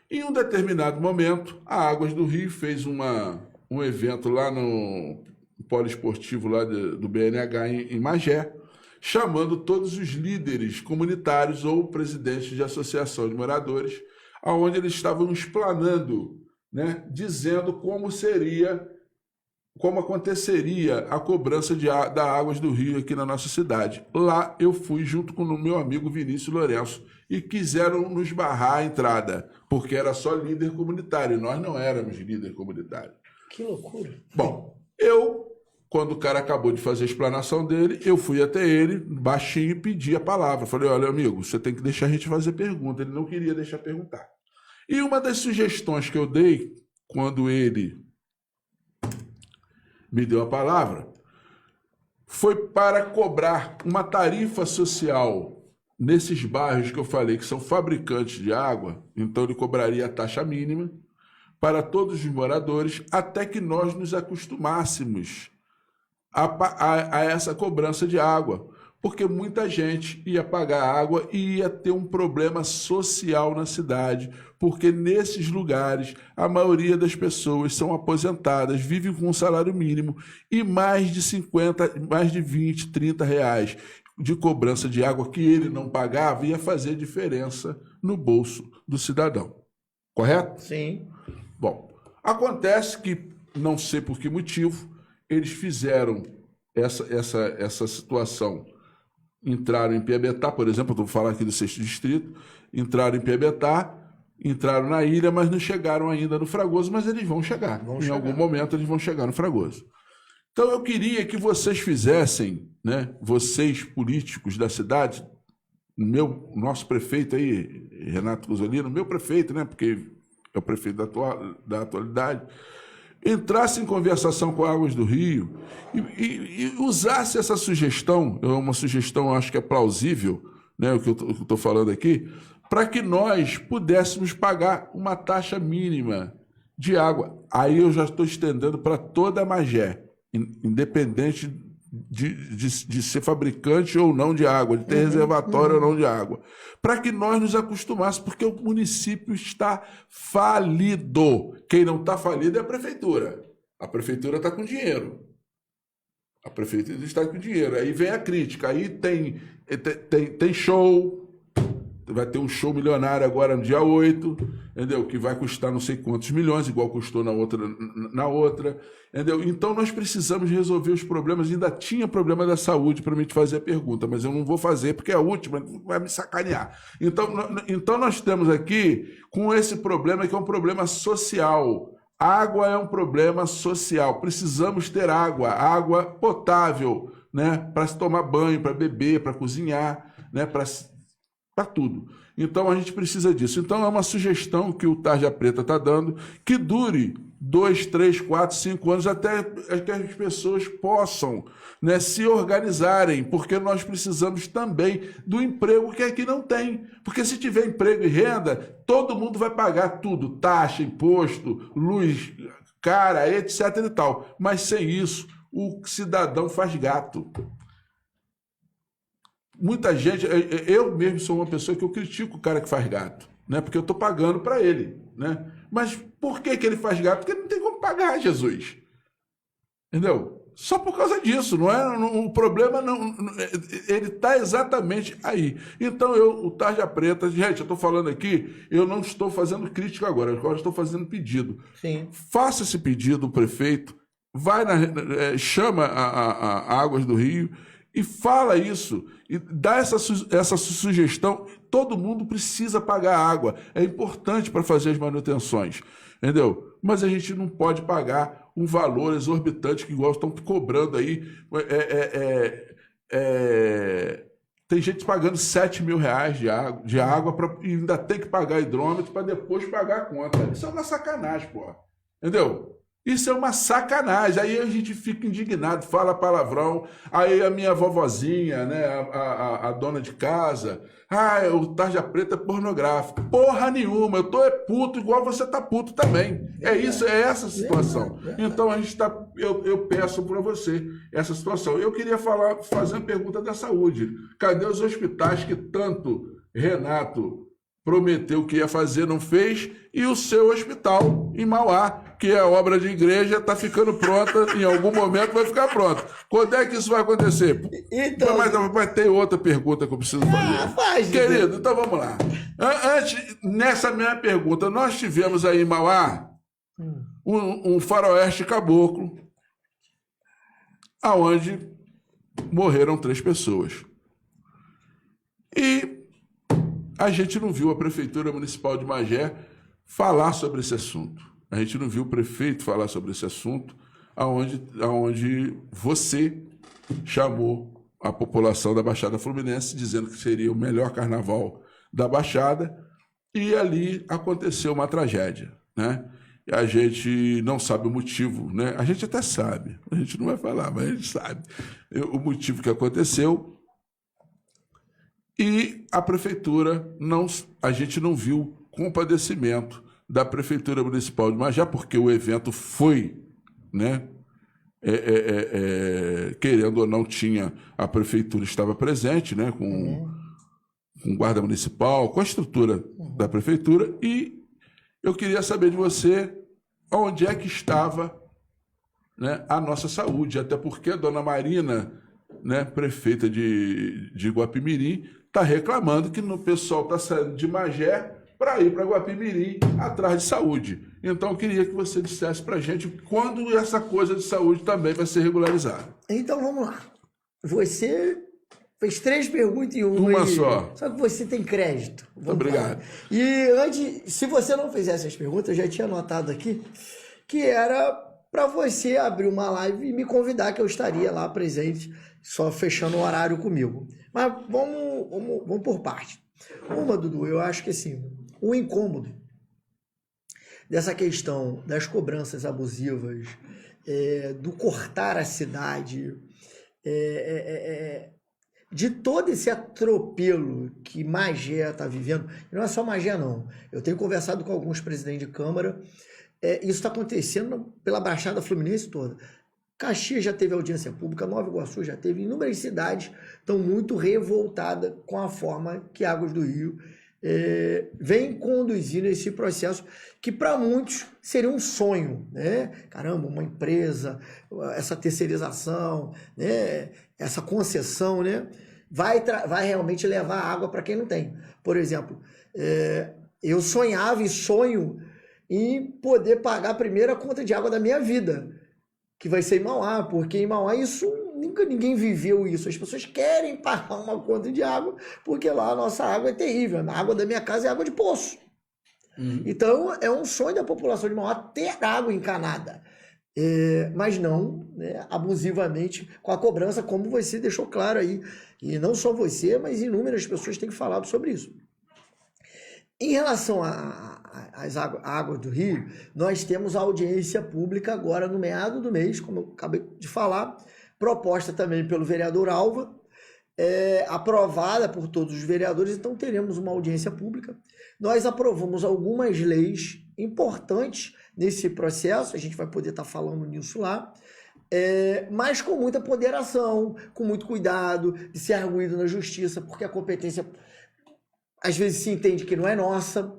Em um determinado momento, a Águas do Rio fez um evento lá no poliesportivo lá do BNH em Magé, chamando todos os líderes comunitários ou presidentes de associação de moradores, aonde eles estavam explanando, né, dizendo como aconteceria a cobrança da Águas do Rio aqui na nossa cidade. Lá eu fui junto com o meu amigo Vinícius Lourenço e quiseram nos barrar a entrada, porque era só líder comunitário, e nós não éramos líder comunitário. Que loucura. Bom, quando o cara acabou de fazer a explanação dele, eu fui até ele, baixinho, e pedi a palavra. Falei, olha, amigo, você tem que deixar a gente fazer pergunta. Ele não queria deixar perguntar. E uma das sugestões que eu dei, quando ele me deu a palavra, foi para cobrar uma tarifa social nesses bairros que eu falei que são fabricantes de água. Então ele cobraria a taxa mínima para todos os moradores até que nós nos acostumássemos a essa cobrança de água, porque muita gente ia pagar água e ia ter um problema social na cidade, porque nesses lugares a maioria das pessoas são aposentadas, vivem com um salário mínimo e mais de 50, mais de 20, 30 reais de cobrança de água que ele não pagava ia fazer diferença no bolso do cidadão. Correto? Sim. Bom, acontece que, não sei por que motivo, eles fizeram essa situação. Entraram em Piabetá, por exemplo, estou falando aqui do 6º Distrito, entraram em Piabetá, entraram na ilha, mas não chegaram ainda no Fragoso, mas eles vão chegar. Em algum momento eles vão chegar no Fragoso. Então eu queria que vocês fizessem, né, vocês políticos da cidade, nosso prefeito aí, Renato Guzolino, meu prefeito, né, porque é o prefeito da atualidade, entrasse em conversação com Águas do Rio e usasse essa sugestão, é uma sugestão, acho que é plausível, né, o que eu estou falando aqui, para que nós pudéssemos pagar uma taxa mínima de água. Aí eu já estou estendendo para toda a Magé, independente de ser fabricante ou não de água, de ter reservatório ou não de água, para que nós nos acostumássemos, porque o município está falido. Quem não está falido é a prefeitura. A prefeitura está com dinheiro. A prefeitura está com dinheiro. Aí vem a crítica. Aí tem show. Vai ter um show milionário agora no dia 8, entendeu? Que vai custar não sei quantos milhões, igual custou na outra, entendeu? Então nós precisamos resolver os problemas. Ainda tinha problema da saúde para me te fazer a pergunta, mas eu não vou fazer porque é a última, vai me sacanear. Então nós temos aqui com esse problema que é um problema social. Água é um problema social. Precisamos ter água potável, né? Para se tomar banho, para beber, para cozinhar, né? Para tudo. Então a gente precisa disso. Então é uma sugestão que o Tarja Preta está dando, que dure 2, 3, 4, 5 anos, até que as pessoas possam, né, se organizarem, porque nós precisamos também do emprego que aqui não tem. Porque se tiver emprego e renda, todo mundo vai pagar tudo, taxa, imposto, luz, cara, etc. e tal. Mas sem isso, o cidadão faz gato. Muita gente, eu mesmo sou uma pessoa que eu critico o cara que faz gato, né? Porque eu estou pagando para ele, né? Mas por que ele faz gato? Porque ele não tem como pagar, Jesus. Entendeu? Só por causa disso, não é? O problema não, ele está exatamente aí. Então o Tarja Preta, gente, eu estou falando aqui, eu não estou fazendo crítica agora estou fazendo pedido. Sim. Faça esse pedido, o prefeito, chama a Águas do Rio e fala isso, e dá essa sugestão. Todo mundo precisa pagar água, é importante para fazer as manutenções, entendeu? Mas a gente não pode pagar um valor exorbitante que igual estão cobrando aí. Tem gente pagando R$7.000 de água e ainda tem que pagar hidrômetro para depois pagar a conta. Isso é uma sacanagem, porra. Entendeu? Isso é uma sacanagem. Aí a gente fica indignado, fala palavrão. Aí a minha vovozinha, né, a dona de casa, o Tarja Preta é pornográfico. Porra nenhuma, eu tô puto igual você tá puto também. É isso, é essa a situação. Então a gente eu peço para você essa situação. Eu queria fazer uma pergunta da saúde. Cadê os hospitais que tanto Renato prometeu que ia fazer, não fez, e o seu hospital em Mauá, que é a obra de igreja, está ficando pronta, em algum momento vai ficar pronta. Quando é que isso vai acontecer? Então, mas tem outra pergunta que eu preciso fazer. Querido, então vamos lá. Antes, nessa minha pergunta, nós tivemos aí em Mauá um faroeste caboclo, aonde morreram 3 pessoas. E a gente não viu a Prefeitura Municipal de Magé falar sobre esse assunto. A gente não viu o prefeito falar sobre esse assunto, aonde você chamou a população da Baixada Fluminense, dizendo que seria o melhor carnaval da Baixada, e ali aconteceu uma tragédia, né? A gente não sabe o motivo, né? A gente até sabe, a gente não vai falar, mas a gente sabe o motivo que aconteceu. E a prefeitura, a gente não viu compadecimento da Prefeitura Municipal de Magé, porque o evento foi, né, querendo ou não, a prefeitura estava presente, né, com guarda municipal, com a estrutura da prefeitura, e eu queria saber de você onde é que estava, né, a nossa saúde, até porque a dona Marina, né, prefeita de Guapimirim, está reclamando que o pessoal está saindo de Magé para ir para Guapimirim atrás de saúde. Então, eu queria que você dissesse para a gente quando essa coisa de saúde também vai ser regularizada. Então, vamos lá. Você fez 3 perguntas em uma só. Só que você tem crédito. Muito obrigado. E antes, se você não fizesse as perguntas, eu já tinha anotado aqui que era para você abrir uma live e me convidar, que eu estaria lá presente, só fechando o horário comigo. Mas vamos por parte. Dudu, eu acho que assim, o incômodo dessa questão das cobranças abusivas, do cortar a cidade, de todo esse atropelo que Magé está vivendo, e não é só Magé não, eu tenho conversado com alguns presidentes de Câmara, isso está acontecendo pela Baixada Fluminense toda. Caxias já teve audiência pública, Nova Iguaçu já teve, inúmeras cidades estão muito revoltadas com a forma que Águas do Rio vem conduzindo esse processo, que para muitos seria um sonho, né? Caramba, uma empresa, essa terceirização, né? Essa concessão, né? Vai realmente levar água para quem não tem. Por exemplo, eu sonhava e sonho em poder pagar a primeira conta de água da minha vida, que vai ser em Mauá, porque em Mauá nunca ninguém viveu isso. As pessoas querem pagar uma conta de água, porque lá a nossa água é terrível. A água da minha casa é água de poço. Então, é um sonho da população de Mauá ter água encanada. Mas não, né, abusivamente com a cobrança, como você deixou claro aí. E não só você, mas inúmeras pessoas têm falado sobre isso. Em relação às águas do Rio, nós temos a audiência pública agora no meado do mês, como eu acabei de falar, proposta também pelo vereador Alva, aprovada por todos os vereadores, então teremos uma audiência pública. Nós aprovamos algumas leis importantes nesse processo, a gente vai poder estar falando nisso lá, mas com muita ponderação, com muito cuidado, de ser arguído na justiça, porque a competência às vezes se entende que não é nossa.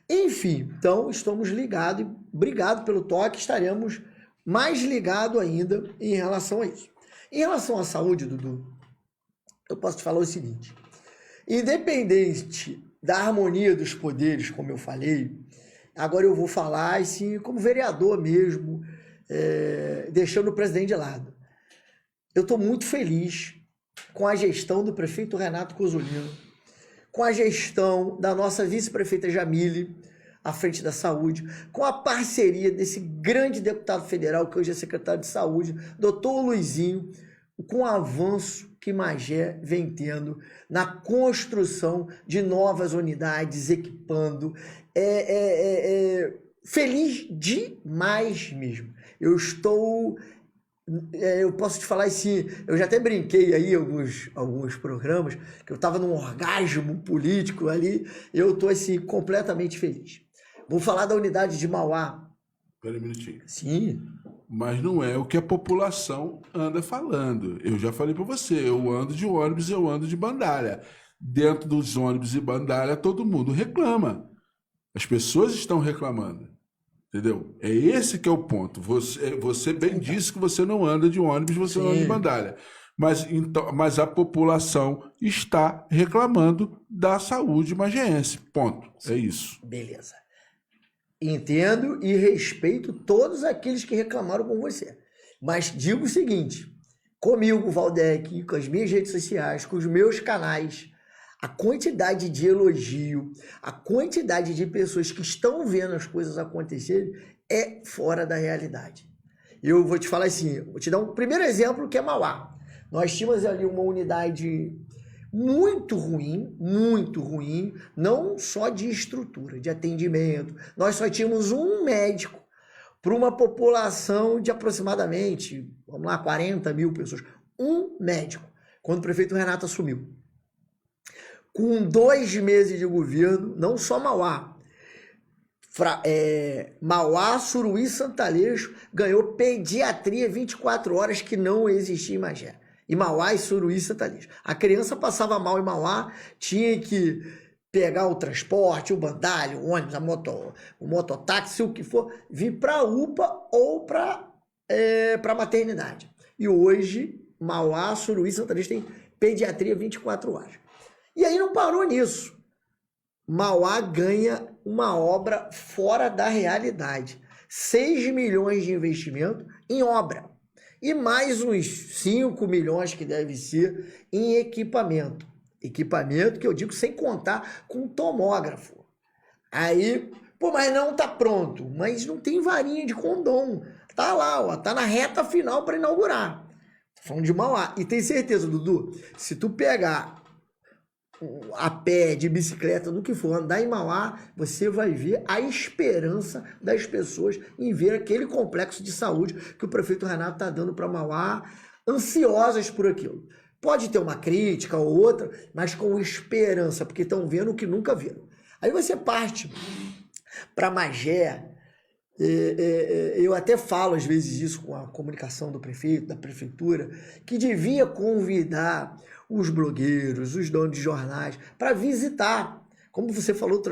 Enfim, então estamos ligados, e obrigado pelo toque, estaremos mais ligados ainda em relação a isso. Em relação à saúde, Dudu, eu posso te falar o seguinte, independente da harmonia dos poderes, como eu falei, agora eu vou falar assim, como vereador mesmo, deixando o presidente de lado. Eu estou muito feliz com a gestão do prefeito Renato Cozzolino, com a gestão da nossa vice-prefeita Jamile, à frente da saúde, com a parceria desse grande deputado federal, que hoje é secretário de saúde, doutor Luizinho, com o avanço que Magé vem tendo na construção de novas unidades, equipando. Feliz demais mesmo. Eu posso te falar assim, eu já até brinquei aí em alguns programas, que eu estava num orgasmo político ali, eu estou assim, completamente feliz. Vou falar da unidade de Mauá. Espera um minutinho. Sim. Mas não é o que a população anda falando. Eu já falei para você, eu ando de ônibus, eu ando de bandalha. Dentro dos ônibus e bandalha, todo mundo reclama. As pessoas estão reclamando. Entendeu? É esse que é o ponto. Você bem disse que você não anda de ônibus, você não anda de bandalha. Mas a população está reclamando da saúde magiense. Ponto. É isso. Beleza. Entendo e respeito todos aqueles que reclamaram com você. Mas digo o seguinte, comigo, Valdec, com as minhas redes sociais, com os meus canais, a quantidade de elogio, a quantidade de pessoas que estão vendo as coisas acontecerem é fora da realidade. Eu vou te falar assim, vou te dar um primeiro exemplo que é Mauá. Nós tínhamos ali uma unidade muito ruim, não só de estrutura, de atendimento. Nós só tínhamos um médico para uma população de aproximadamente, 40 mil pessoas. Um médico, quando o prefeito Renato assumiu. Com 2 meses de governo, não só Mauá, Mauá, Suruí, Santo Aleixo ganhou pediatria 24 horas que não existia em Magé. Em Mauá e Suruí, Santo Aleixo. A criança passava mal em Mauá, tinha que pegar o transporte, o bandalho, o ônibus, o mototáxi, o que for, vir para a UPA ou para a maternidade. E hoje, Mauá, Suruí e Santo Aleixo tem pediatria 24 horas. E aí não parou nisso. Mauá ganha uma obra fora da realidade. 6 milhões de investimento em obra. E mais uns 5 milhões que deve ser em equipamento. Equipamento que eu digo sem contar com tomógrafo. Aí, mas não tá pronto. Mas não tem varinha de condom. Tá lá, ó, tá na reta final para inaugurar. Tô falando de Mauá. E tem certeza, Dudu, se tu pegar a pé, de bicicleta, do que for, andar em Mauá, você vai ver a esperança das pessoas em ver aquele complexo de saúde que o prefeito Renato está dando para Mauá, ansiosas por aquilo. Pode ter uma crítica ou outra, mas com esperança, porque estão vendo o que nunca viram. Aí você parte para Magé. Eu até falo às vezes isso com a comunicação do prefeito, da prefeitura, que devia convidar os blogueiros, os donos de jornais, para visitar. Como você falou,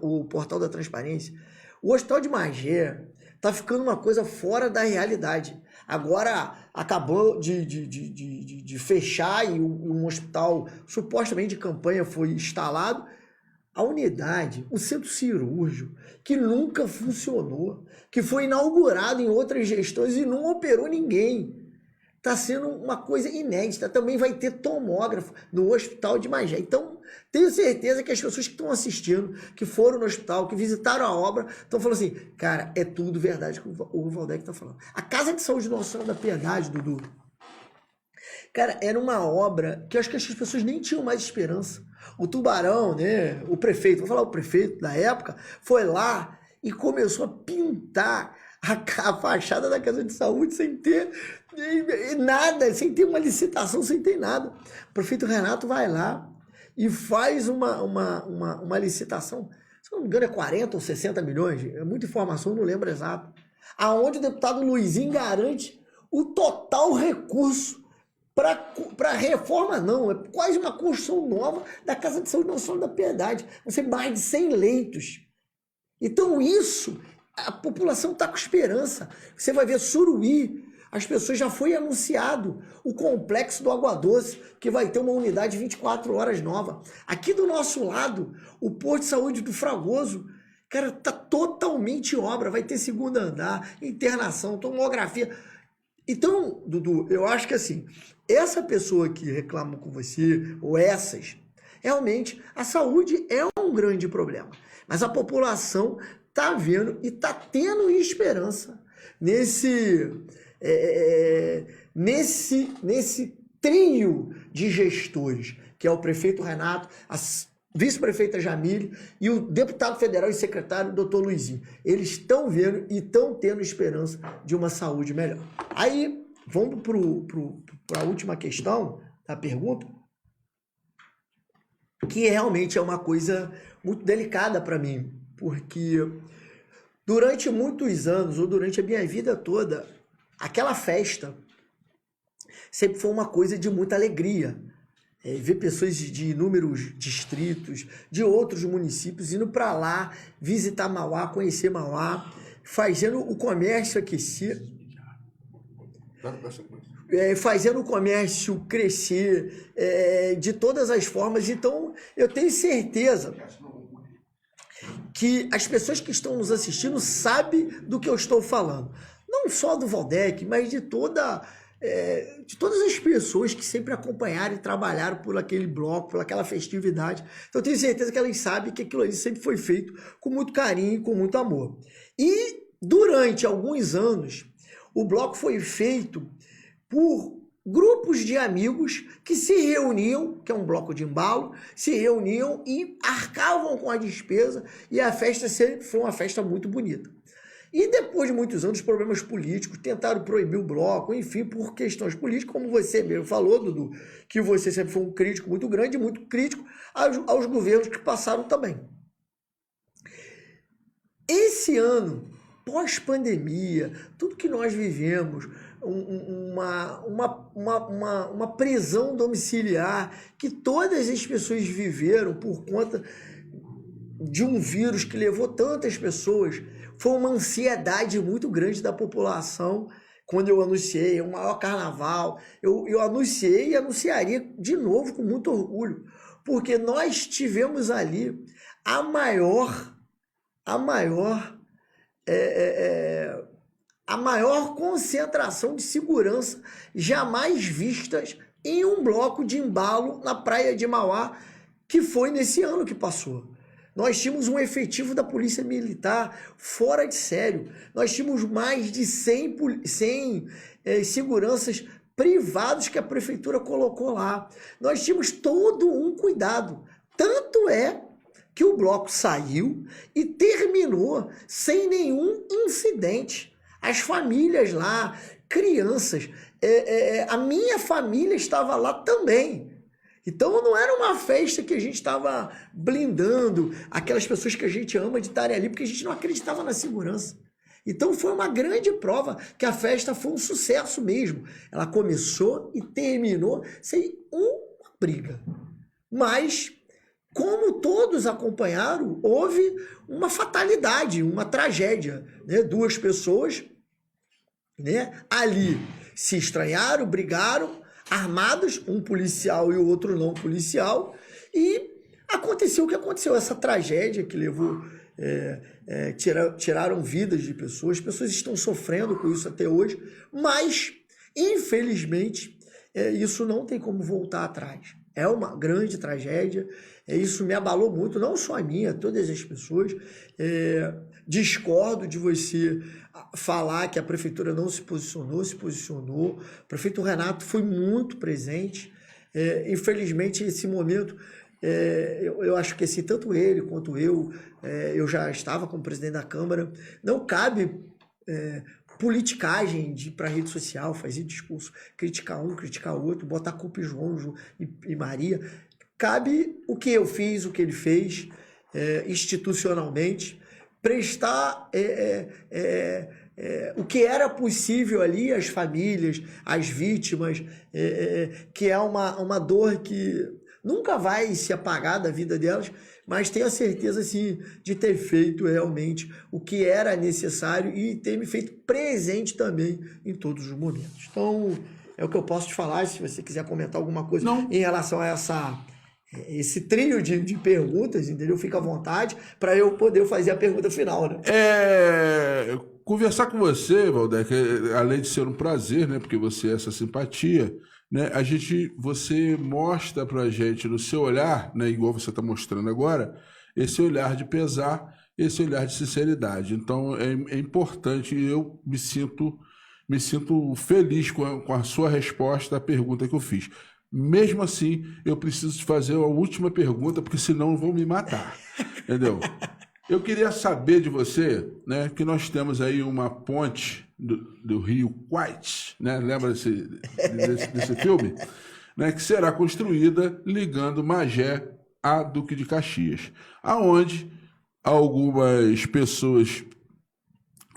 o portal da transparência. O Hospital de Magé está ficando uma coisa fora da realidade. Agora acabou de fechar e um hospital supostamente de campanha foi instalado. A unidade, o centro cirúrgico, que nunca funcionou, que foi inaugurado em outras gestões e não operou ninguém. Está sendo uma coisa inédita. Também vai ter tomógrafo no Hospital de Magé. Então, tenho certeza que as pessoas que estão assistindo, que foram no hospital, que visitaram a obra, estão falando assim, cara, é tudo verdade que o Valdec está falando. A Casa de Saúde Nossa Senhora da Piedade, Dudu, cara, era uma obra que eu acho que as pessoas nem tinham mais esperança. O Tubarão, né, o prefeito, vou falar o prefeito da época, foi lá e começou a pintar a fachada da Casa de Saúde sem ter nada, sem ter uma licitação, sem ter nada. O prefeito Renato vai lá e faz uma licitação, se não me engano é 40 ou 60 milhões, é muita informação, não lembro exato, aonde o deputado Luizinho garante o total recurso para reforma, não, é quase uma construção nova da Casa de Saúde Nossa Senhora da Piedade, você mais de 100 leitos. Então isso, a população está com esperança. Você vai ver Suruí, as pessoas já foi anunciado o complexo do Água Doce, que vai ter uma unidade 24 horas nova. Aqui do nosso lado, o Posto de Saúde do Fragoso, cara, tá totalmente em obra, vai ter segundo andar, internação, tomografia. Então, Dudu, eu acho que assim, essa pessoa que reclama com você, ou essas, realmente a saúde é um grande problema. Mas a população está vendo e está tendo esperança nesse trio de gestores, que é o prefeito Renato, a vice-prefeita Jamile e o deputado federal e secretário doutor Luizinho. Eles estão vendo e estão tendo esperança de uma saúde melhor. Aí, vamos para a última questão da pergunta, que realmente é uma coisa muito delicada para mim, porque durante muitos anos, ou durante a minha vida toda, aquela festa sempre foi uma coisa de muita alegria. Ver pessoas de inúmeros distritos, de outros municípios, indo para lá, visitar Mauá, conhecer Mauá, fazendo o comércio aquecer, fazendo o comércio crescer de todas as formas. Então, eu tenho certeza que as pessoas que estão nos assistindo sabem do que eu estou falando. Não só do Valdec, mas de todas as pessoas que sempre acompanharam e trabalharam por aquele bloco, por aquela festividade. Então, eu tenho certeza que elas sabem que aquilo ali sempre foi feito com muito carinho e com muito amor. E, durante alguns anos, o bloco foi feito por grupos de amigos que se reuniam, que é um bloco de embalo, se reuniam e arcavam com a despesa, e a festa sempre foi uma festa muito bonita. E depois de muitos anos, problemas políticos, tentaram proibir o bloco, enfim, por questões políticas, como você mesmo falou, Dudu, que você sempre foi um crítico muito grande, muito crítico aos governos que passaram também. Esse ano, pós-pandemia, tudo que nós vivemos, uma prisão domiciliar que todas as pessoas viveram por conta de um vírus que levou tantas pessoas, foi uma ansiedade muito grande da população. Quando eu anunciei o maior carnaval, eu anunciei e anunciaria de novo com muito orgulho, porque nós tivemos ali a maior concentração de segurança jamais vistas em um bloco de embalo na praia de Mauá, que foi nesse ano que passou. Nós tínhamos um efetivo da Polícia Militar fora de sério. Nós tínhamos mais de 100 seguranças privados que a prefeitura colocou lá. Nós tínhamos todo um cuidado. Tanto é que o bloco saiu e terminou sem nenhum incidente. As famílias lá, crianças, a minha família estava lá também. Então não era uma festa que a gente estava blindando aquelas pessoas que a gente ama de estarem ali, porque a gente não acreditava na segurança. Então foi uma grande prova que a festa foi um sucesso mesmo. Ela começou e terminou sem uma briga. Mas, como todos acompanharam, houve uma fatalidade, uma tragédia, né? 2 pessoas, né, ali se estranharam, brigaram, armados, um policial e o outro não policial, e aconteceu o que aconteceu, essa tragédia que levou, tiraram vidas de pessoas, as pessoas estão sofrendo com isso até hoje, mas, infelizmente, isso não tem como voltar atrás. é uma grande tragédia. Isso me abalou muito, não só a mim, a todas as pessoas. Discordo de você falar que a prefeitura não se posicionou, se posicionou. O prefeito Renato foi muito presente. Infelizmente, esse momento, eu acho que assim, tanto ele quanto eu já estava como presidente da Câmara, não cabe politicagem de ir para a rede social, fazer discurso, criticar um, criticar outro, botar culpa em João e Maria. Cabe o que eu fiz, o que ele fez, institucionalmente, prestar o que era possível ali às famílias, às vítimas, que é uma dor que nunca vai se apagar da vida delas, mas tenho a certeza, sim, de ter feito realmente o que era necessário e ter me feito presente também em todos os momentos. Então, é o que eu posso te falar. Se você quiser comentar alguma coisa em relação a esse trio de perguntas, entendeu? Fica à vontade para eu poder fazer a pergunta final, né? Conversar com você, Valdec, além de ser um prazer, né? Porque você é essa simpatia, né? Você mostra pra gente no seu olhar, né? Igual você está mostrando agora, esse olhar de pesar, esse olhar de sinceridade. Então é importante, e eu me sinto feliz com a sua resposta à pergunta que eu fiz. Mesmo assim, eu preciso te fazer a última pergunta, porque senão vão me matar. Entendeu? Eu queria saber de você, né, que nós temos aí uma ponte do Rio Kwai, né? Lembra desse filme? Né, que será construída ligando Magé a Duque de Caxias, aonde algumas pessoas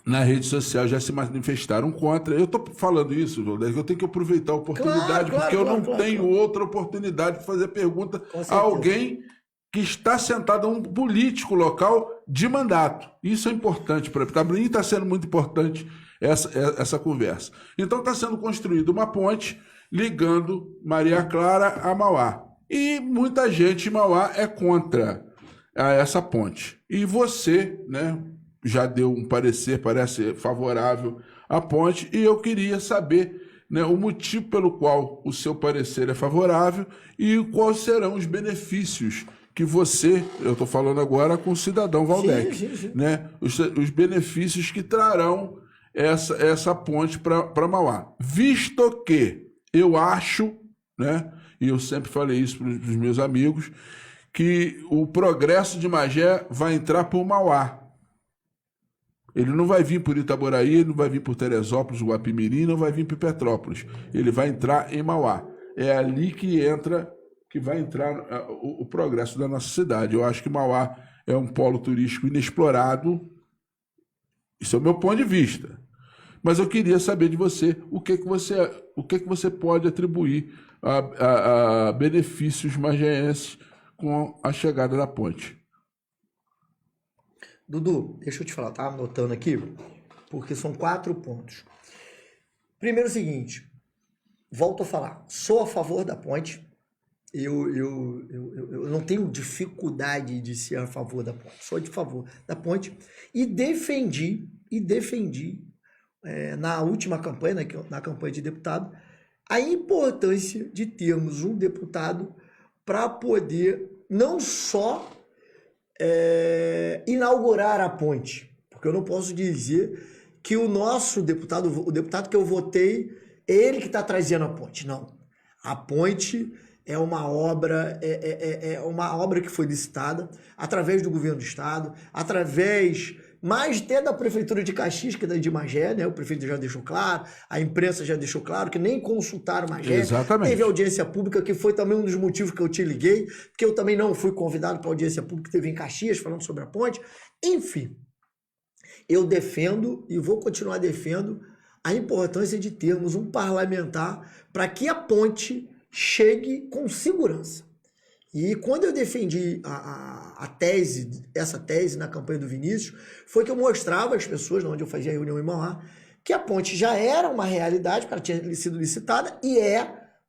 na rede social já se manifestaram contra. Eu estou falando isso, Valdec, eu tenho que aproveitar a oportunidade, porque eu não tenho outra oportunidade de fazer pergunta a alguém que está sentado, um político local de mandato. Isso é importante para mim, está sendo muito importante essa conversa. Então está sendo construída uma ponte ligando Maria Clara a Mauá. E muita gente em Mauá é contra essa ponte. E você, né, já deu um parecer, parece favorável à ponte, e eu queria saber, né, o motivo pelo qual o seu parecer é favorável e quais serão os benefícios que você, eu estou falando agora com o cidadão Valdec, sim. Né, os benefícios que trarão essa ponte para Mauá. Visto que eu acho, né, e eu sempre falei isso para os meus amigos, que o progresso de Magé vai entrar por Mauá. Ele não vai vir por Itaboraí, ele não vai vir por Teresópolis, Guapimirim, não vai vir por Petrópolis. Ele vai entrar em Mauá. É ali que vai entrar o progresso da nossa cidade. Eu acho que Mauá é um polo turístico inexplorado. Isso é o meu ponto de vista. Mas eu queria saber de você o que você pode atribuir a benefícios magéenses com a chegada da ponte. Dudu, deixa eu te falar, tá anotando aqui, porque são 4 pontos. Primeiro, o seguinte, volto a falar, sou a favor da ponte, eu não tenho dificuldade de ser a favor da ponte, sou a favor da ponte e defendi na última campanha, na campanha de deputado, a importância de termos um deputado para poder não só inaugurar a ponte, porque eu não posso dizer que o nosso deputado, o deputado que eu votei, ele que está trazendo a ponte. Não. A ponte é uma obra, uma obra que foi licitada através do governo do estado, através mais até da prefeitura de Caxias, que é da de Magé, né? O prefeito já deixou claro, a imprensa já deixou claro que nem consultaram Magé. Exatamente. Teve audiência pública, que foi também um dos motivos que eu te liguei, porque eu também não fui convidado para a audiência pública que teve em Caxias, falando sobre a ponte. Enfim, eu defendo e vou continuar defendendo a importância de termos um parlamentar para que a ponte chegue com segurança. E quando eu defendi essa tese na campanha do Vinícius, foi que eu mostrava às pessoas, onde eu fazia a reunião em Mauá, que a ponte já era uma realidade, porque ela tinha sido licitada, e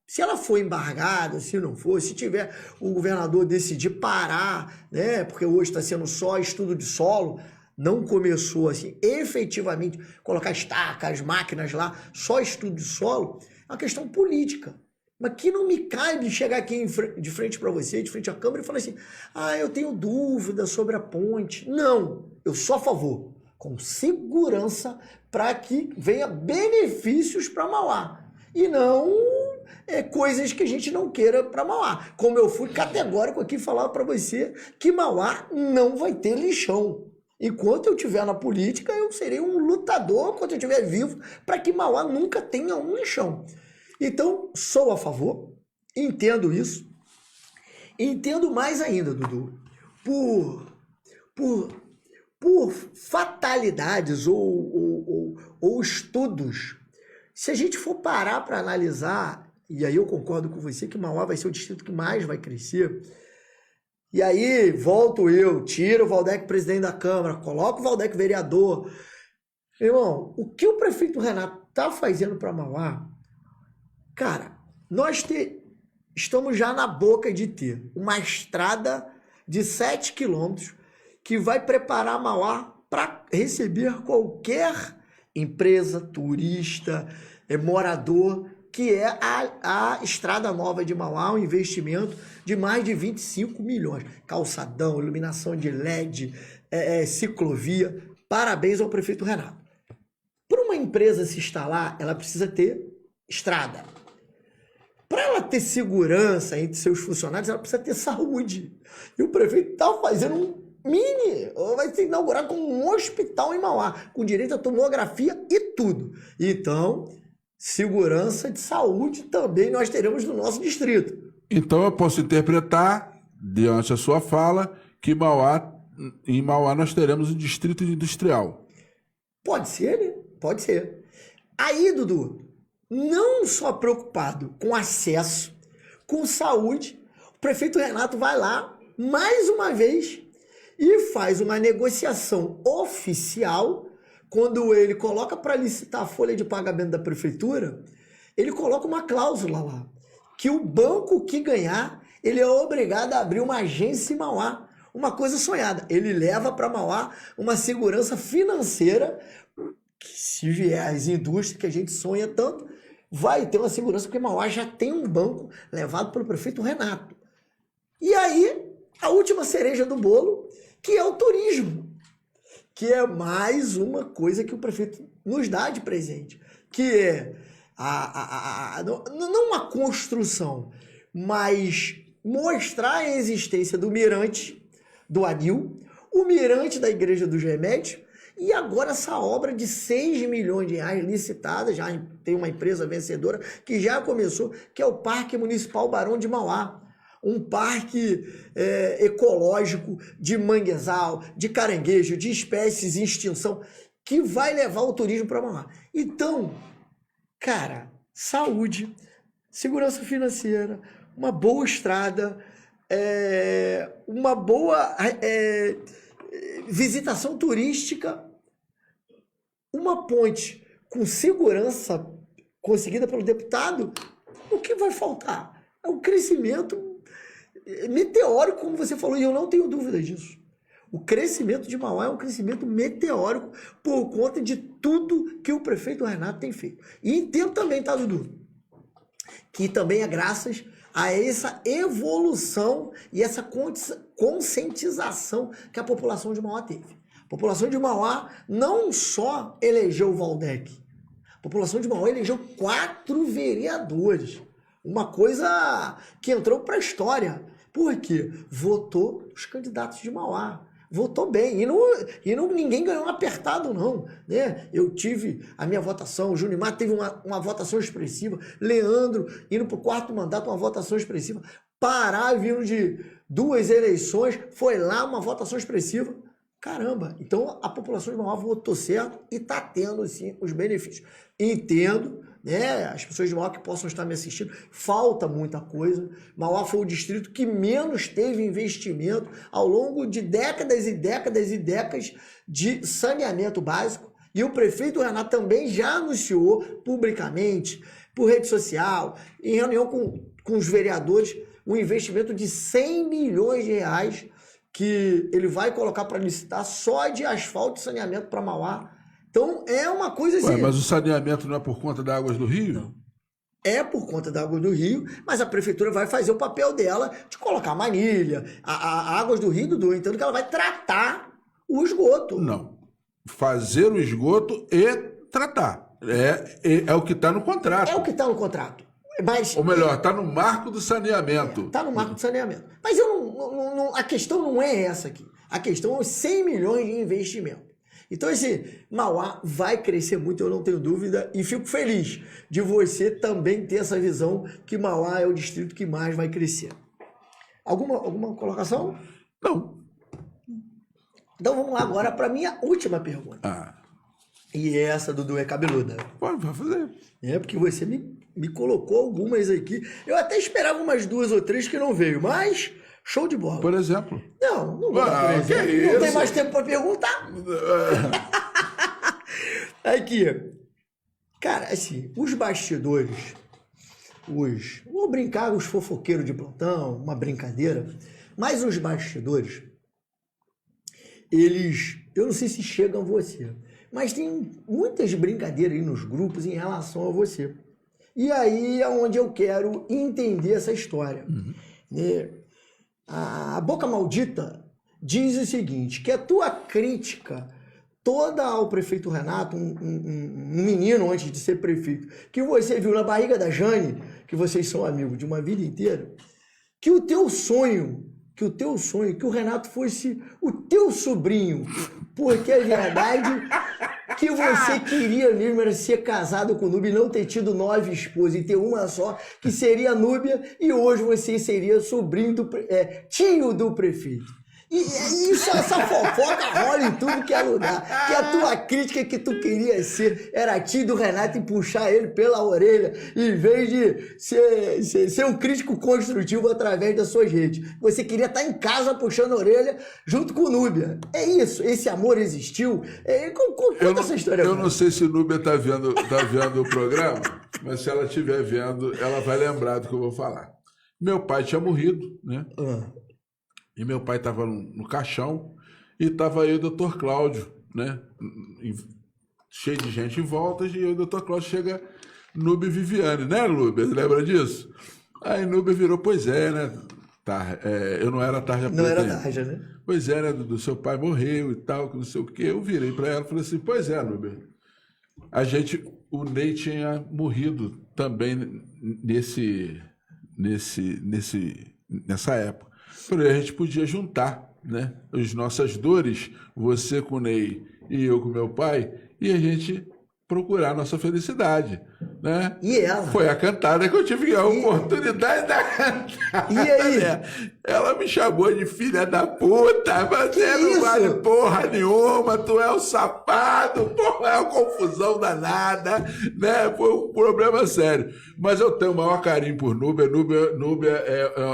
se ela for embargada, se não for, se tiver o governador decidir parar, né, porque hoje está sendo só estudo de solo, não começou assim, efetivamente, colocar estacas, máquinas lá, só estudo de solo, é uma questão política. Mas que não me cabe chegar aqui de frente para você, de frente à câmera e falar assim, eu tenho dúvida sobre a ponte. Não, eu sou a favor, com segurança, para que venha benefícios para Mauá. E não coisas que a gente não queira para Mauá. Como eu fui categórico aqui falar para você que Mauá não vai ter lixão. Enquanto eu estiver na política, eu serei um lutador, enquanto eu estiver vivo, para que Mauá nunca tenha um lixão. Então, sou a favor, entendo isso. Entendo mais ainda, Dudu, por fatalidades ou estudos. Se a gente for parar para analisar, e aí eu concordo com você que Mauá vai ser o distrito que mais vai crescer, e aí volto eu, tiro o Valdec presidente da Câmara, coloco o Valdec vereador. Irmão, o que o prefeito Renato está fazendo para Mauá, cara, nós estamos já na boca de ter uma estrada de 7 quilômetros que vai preparar Mauá para receber qualquer empresa, turista, morador, que é a Estrada Nova de Mauá, um investimento de mais de 25 milhões. Calçadão, iluminação de LED, ciclovia. Parabéns ao prefeito Renato. Para uma empresa se instalar, ela precisa ter estrada. Para ela ter segurança entre seus funcionários, ela precisa ter saúde. E o prefeito está fazendo vai se inaugurar com um hospital em Mauá, com direito a tomografia e tudo. Então, segurança de saúde também nós teremos no nosso distrito. Então eu posso interpretar, diante da sua fala, que em Mauá nós teremos um distrito industrial. Pode ser, né? Pode ser. Aí, Dudu, não só preocupado com acesso, com saúde, o prefeito Renato vai lá, mais uma vez, e faz uma negociação oficial. Quando ele coloca para licitar a folha de pagamento da prefeitura, ele coloca uma cláusula lá, que o banco que ganhar, ele é obrigado a abrir uma agência em Mauá. Uma coisa sonhada. Ele leva para Mauá uma segurança financeira, que se vier as indústrias que a gente sonha tanto, vai ter uma segurança, porque Mauá já tem um banco levado pelo prefeito Renato. E aí, a última cereja do bolo, que é o turismo, que é mais uma coisa que o prefeito nos dá de presente, que é não uma construção, mas mostrar a existência do mirante do Anil, o mirante da Igreja dos Remédios, e agora essa obra de 6 milhões de reais licitada, já tem uma empresa vencedora que já começou, que é o Parque Municipal Barão de Mauá. Um parque ecológico de manguezal, de caranguejo, de espécies em extinção, que vai levar o turismo para Mauá. Então, cara, saúde, segurança financeira, uma boa estrada, uma boa visitação turística, uma ponte com segurança conseguida pelo deputado, o que vai faltar? É um crescimento meteórico, como você falou, e eu não tenho dúvida disso. O crescimento de Mauá é um crescimento meteórico por conta de tudo que o prefeito Renato tem feito. E entendo também, tá, Dudu? Que também é graças a essa evolução e essa conscientização que a população de Mauá teve. A população de Mauá não só elegeu o Valdec, a população de Mauá elegeu 4 vereadores. Uma coisa que entrou para a história. Por quê? Votou os candidatos de Mauá. Votou bem. E ninguém ganhou apertado, não. Né? Eu tive a minha votação, o Junimar teve uma votação expressiva, Leandro indo para o 4º mandato, uma votação expressiva, Pará vindo de 2 eleições, foi lá uma votação expressiva. Caramba, então a população de Mauá votou certo e está tendo, sim, os benefícios. Entendo, né, as pessoas de Mauá que possam estar me assistindo, falta muita coisa. Mauá foi o distrito que menos teve investimento ao longo de décadas e décadas e décadas de saneamento básico. E o prefeito Renato também já anunciou publicamente, por rede social, em reunião com os vereadores, um investimento de 100 milhões de reais que ele vai colocar para licitar só de asfalto e saneamento para Mauá. Então, é uma coisa assim... Mas o saneamento não é por conta das águas do Rio? Não. é por conta da Água do Rio, mas a prefeitura vai fazer o papel dela de colocar manilha, a Águas do Rio, Dudu, entendo que ela vai tratar o esgoto. Não. Fazer o esgoto e tratar. É o que está no contrato. É o que está no contrato. Mas, ou melhor, está no marco do saneamento. Está no marco do saneamento. Mas a questão não é essa aqui. A questão é 100 milhões de investimento. Então esse Mauá vai crescer muito, eu não tenho dúvida, e fico feliz de você também ter essa visão que Mauá é o distrito que mais vai crescer. Alguma colocação? Não. Então vamos lá agora para a minha última pergunta. E essa, Dudu, é cabeluda. Vai fazer. É porque você me colocou algumas aqui. Eu até esperava umas 2 ou 3 que não veio, mas show de bola. Por exemplo? Não vou dar por exemplo. Que não tem isso? mais tempo para perguntar. Aqui. Cara, assim, os bastidores, vou brincar, os fofoqueiros de plantão, uma brincadeira, mas os bastidores, eu não sei se chegam a você, mas tem muitas brincadeiras aí nos grupos em relação a você. E aí é onde eu quero entender essa história. A Boca Maldita diz o seguinte, que a tua crítica toda ao prefeito Renato, um menino antes de ser prefeito, que você viu na barriga da Jane, que vocês são amigos de uma vida inteira, que o teu sonho, que o Renato fosse o teu sobrinho, porque é verdade que você queria mesmo era ser casado com o Núbia e não ter tido 9 esposas e ter uma só, que seria a Núbia, e hoje você seria sobrinho tio do prefeito. E isso, essa fofoca rola em tudo que é lugar. Que a tua crítica que tu queria ser era tio do Renato e puxar ele pela orelha, em vez de ser um crítico construtivo através das suas redes. Você queria estar em casa puxando a orelha junto com o Núbia. É isso, esse amor existiu. Conta essa história. Eu não sei se o Núbia tá vendo o programa, mas se ela estiver vendo, ela vai lembrar do que eu vou falar. Meu pai tinha morrido, né? E meu pai estava no caixão e estava aí o Dr. Cláudio, né? Cheio de gente em volta, e o Dr. Cláudio chega, Núbia e Viviane, né, Núbia? Lembra disso? Aí Núbia virou, pois é, né? Eu não era tarja preta. Não era tarja, né? Pois é, né? Do seu pai morreu e tal, que não sei o quê. Eu virei para ela e falei assim, pois é, Núbia. O Ney tinha morrido também nessa época. Falei, a gente podia juntar, né, as nossas dores, você com o Ney e eu com meu pai, e a gente procurar a nossa felicidade, né? E ela? Foi a cantada que eu tive a oportunidade da cantada. E aí? Ela me chamou de filha da puta, você não vale porra nenhuma, tu é um safado, porra, é uma confusão danada, né? Foi um problema sério. Mas eu tenho o maior carinho por Núbia. Núbia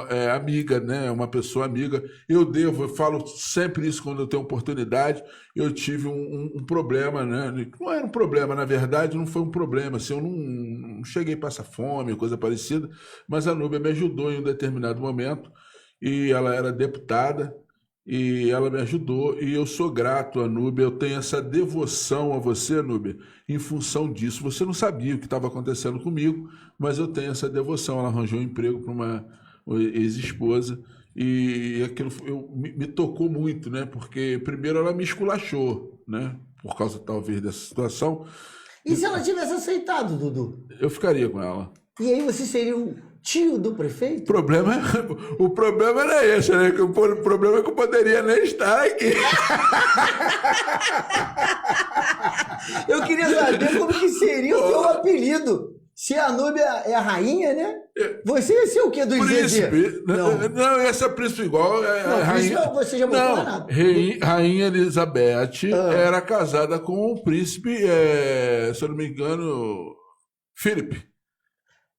é amiga, né? É uma pessoa amiga. Eu falo sempre isso quando eu tenho oportunidade. Eu tive um problema, né? Não era um problema, na verdade, não foi um problema. Assim, eu não cheguei a passar fome, coisa parecida, mas a Núbia me ajudou em um determinado momento, e ela era deputada, e ela me ajudou, e eu sou grato a Núbia. Eu tenho essa devoção a você, Núbia, em função disso. Você não sabia o que estava acontecendo comigo, mas eu tenho essa devoção. Ela arranjou um emprego para uma ex-esposa, e aquilo me tocou muito, né? Porque primeiro ela me esculachou, né? Por causa talvez dessa situação. E se ela tivesse aceitado, Dudu? Eu ficaria com ela. E aí você seria o tio do prefeito? O problema era esse, né? O problema é que eu poderia nem estar aqui. Eu queria saber como que seria o teu apelido. Se a Núbia é a rainha, né? Você ia ser o quê do Príncipe. Não, ia ser príncipe igual. Rainha... Príncipe você já botou nada. Rainha Elizabeth era casada com o príncipe, se eu não me engano, Felipe.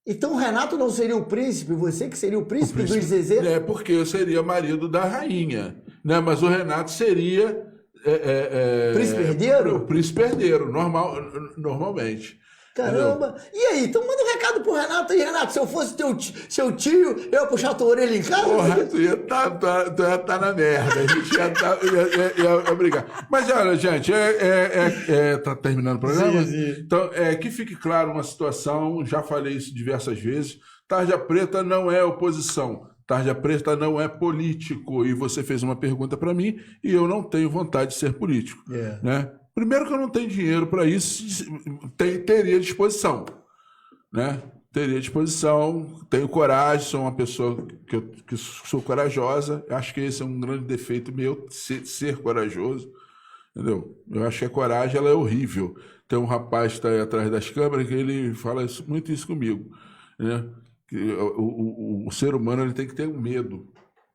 Então o Renato não seria o príncipe, você que seria o príncipe dos Zezé? Porque eu seria marido da rainha, né? Mas o Renato seria... príncipe herdeiro? O príncipe herdeiro, normalmente. Caramba! E aí, então manda um recado pro Renato aí, Renato. Se eu fosse seu tio, eu ia puxar a tua orelha em casa? Porra, tu ia tá na merda. A gente ia brigar. Mas olha, gente, tá terminando o programa? Sim. Então, que fique claro uma situação, já falei isso diversas vezes. Tarja Preta não é oposição. Tarja Preta não é político. E você fez uma pergunta para mim e eu não tenho vontade de ser político. Né? Primeiro que eu não tenho dinheiro para isso, teria disposição, né? Teria disposição, tenho coragem, sou uma pessoa que sou corajosa. Acho que esse é um grande defeito meu, ser corajoso, entendeu? Eu acho que a coragem ela é horrível. Tem um rapaz que está aí atrás das câmeras que ele fala muito isso comigo, né? Que o ser humano ele tem que ter um medo,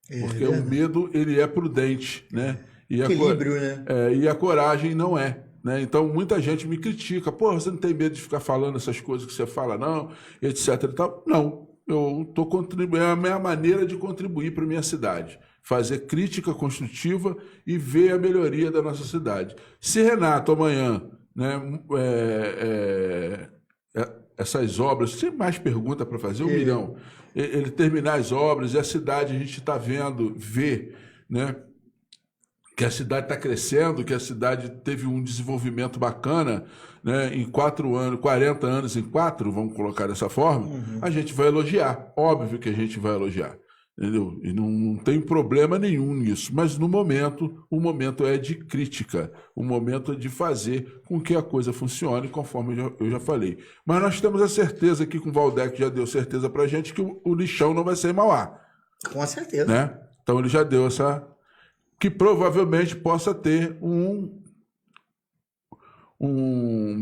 porque o medo ele é prudente, né? E equilíbrio, né? E a coragem não é. Né? Então, muita gente me critica. Pô, você não tem medo de ficar falando essas coisas que você fala, não? Etc. E tal. Não. Eu estou contribuindo. É a minha maneira de contribuir para a minha cidade. Fazer crítica construtiva e ver a melhoria da nossa cidade. Se Renato, amanhã, né, essas obras, sem mais pergunta para fazer, 1 milhão. Ele terminar as obras e a cidade, a gente está vê, né? Que a cidade está crescendo, que a cidade teve um desenvolvimento bacana, né, em 4 anos, 40 anos em 4, vamos colocar dessa forma, a gente vai elogiar. Óbvio que a gente vai elogiar. Entendeu? E não tem problema nenhum nisso. Mas no momento, o momento é de crítica. O momento é de fazer com que a coisa funcione, conforme eu já falei. Mas nós temos a certeza aqui, com o Valdec já deu certeza para a gente, que o lixão não vai ser em Mauá. Com certeza. Né? Então ele já deu essa... que provavelmente possa ter um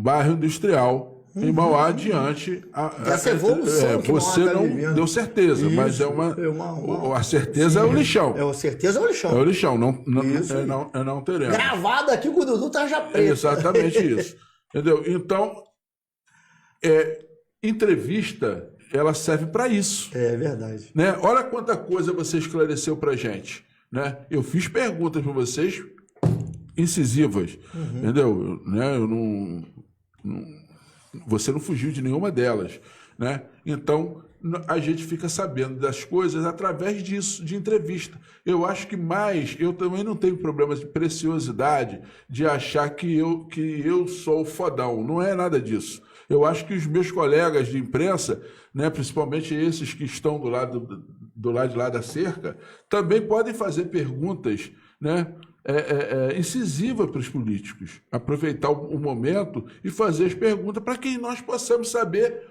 bairro industrial em Mauá diante. Essa evolução que você Mauá tá não vivendo. deu certeza, Isso, mas a certeza é o lixão. A certeza é o lixão. É o lixão, não teremos. Gravado aqui com o Dudu Tarja Preta. Exatamente isso. Entendeu? Então, entrevista, ela serve para isso. É verdade. Né? Olha quanta coisa você esclareceu para gente. Né? Eu fiz perguntas para vocês incisivas, entendeu? Né? Você não fugiu de nenhuma delas, né? Então a gente fica sabendo das coisas através disso, de entrevista. Eu acho que eu também não tenho problemas de preciosidade de achar que eu sou o fodão. Não é nada disso. Eu acho que os meus colegas de imprensa, né, principalmente esses que estão do lado de lá da cerca, também podem fazer perguntas, né, incisivas para os políticos. Aproveitar o momento e fazer as perguntas para que nós possamos saber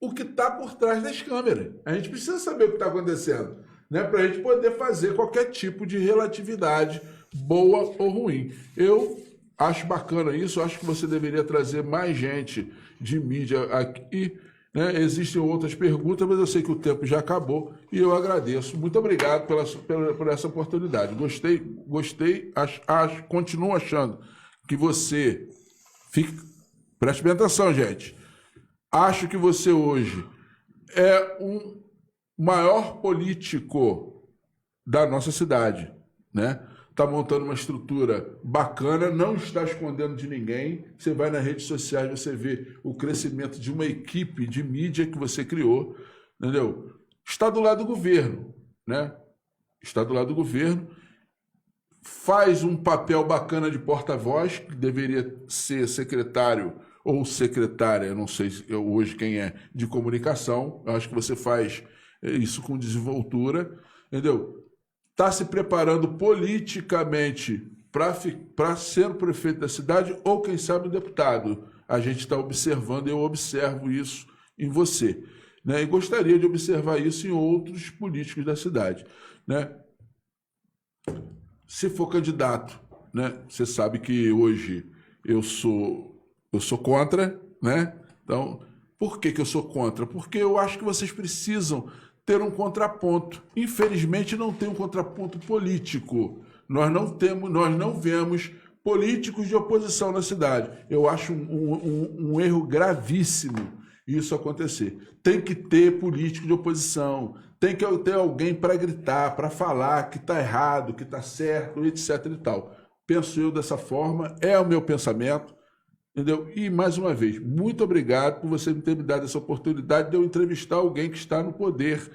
o que está por trás das câmeras. A gente precisa saber o que está acontecendo, né, para a gente poder fazer qualquer tipo de relatividade, boa ou ruim. Eu acho bacana isso, acho que você deveria trazer mais gente de mídia aqui, né? Existem outras perguntas, mas eu sei que o tempo já acabou e eu agradeço. Muito obrigado por essa oportunidade. Gostei, continuo achando que você... Preste bem atenção, gente. Acho que você hoje é um maior político da nossa cidade, né? Está montando uma estrutura bacana, não está escondendo de ninguém. Você vai nas redes sociais, você vê o crescimento de uma equipe de mídia que você criou, entendeu? Está do lado do governo, né? Está do lado do governo, faz um papel bacana de porta-voz, que deveria ser secretário ou secretária, não sei hoje quem é, de comunicação. Eu acho que você faz isso com desenvoltura, entendeu? Está se preparando politicamente para ser o prefeito da cidade ou, quem sabe, o deputado. A gente está observando, eu observo isso em você, né? E gostaria de observar isso em outros políticos da cidade, né? Se for candidato, né? Você sabe que hoje eu sou contra, né? Então, por que eu sou contra? Porque eu acho que vocês precisam ter um contraponto. Infelizmente, não tem um contraponto político. Nós não vemos políticos de oposição na cidade. Eu acho um erro gravíssimo isso acontecer. Tem que ter político de oposição, tem que ter alguém para gritar, para falar que está errado, que está certo, etc. e tal. Penso eu dessa forma, é o meu pensamento. Entendeu? E, mais uma vez, muito obrigado por você ter me dado essa oportunidade de eu entrevistar alguém que está no poder,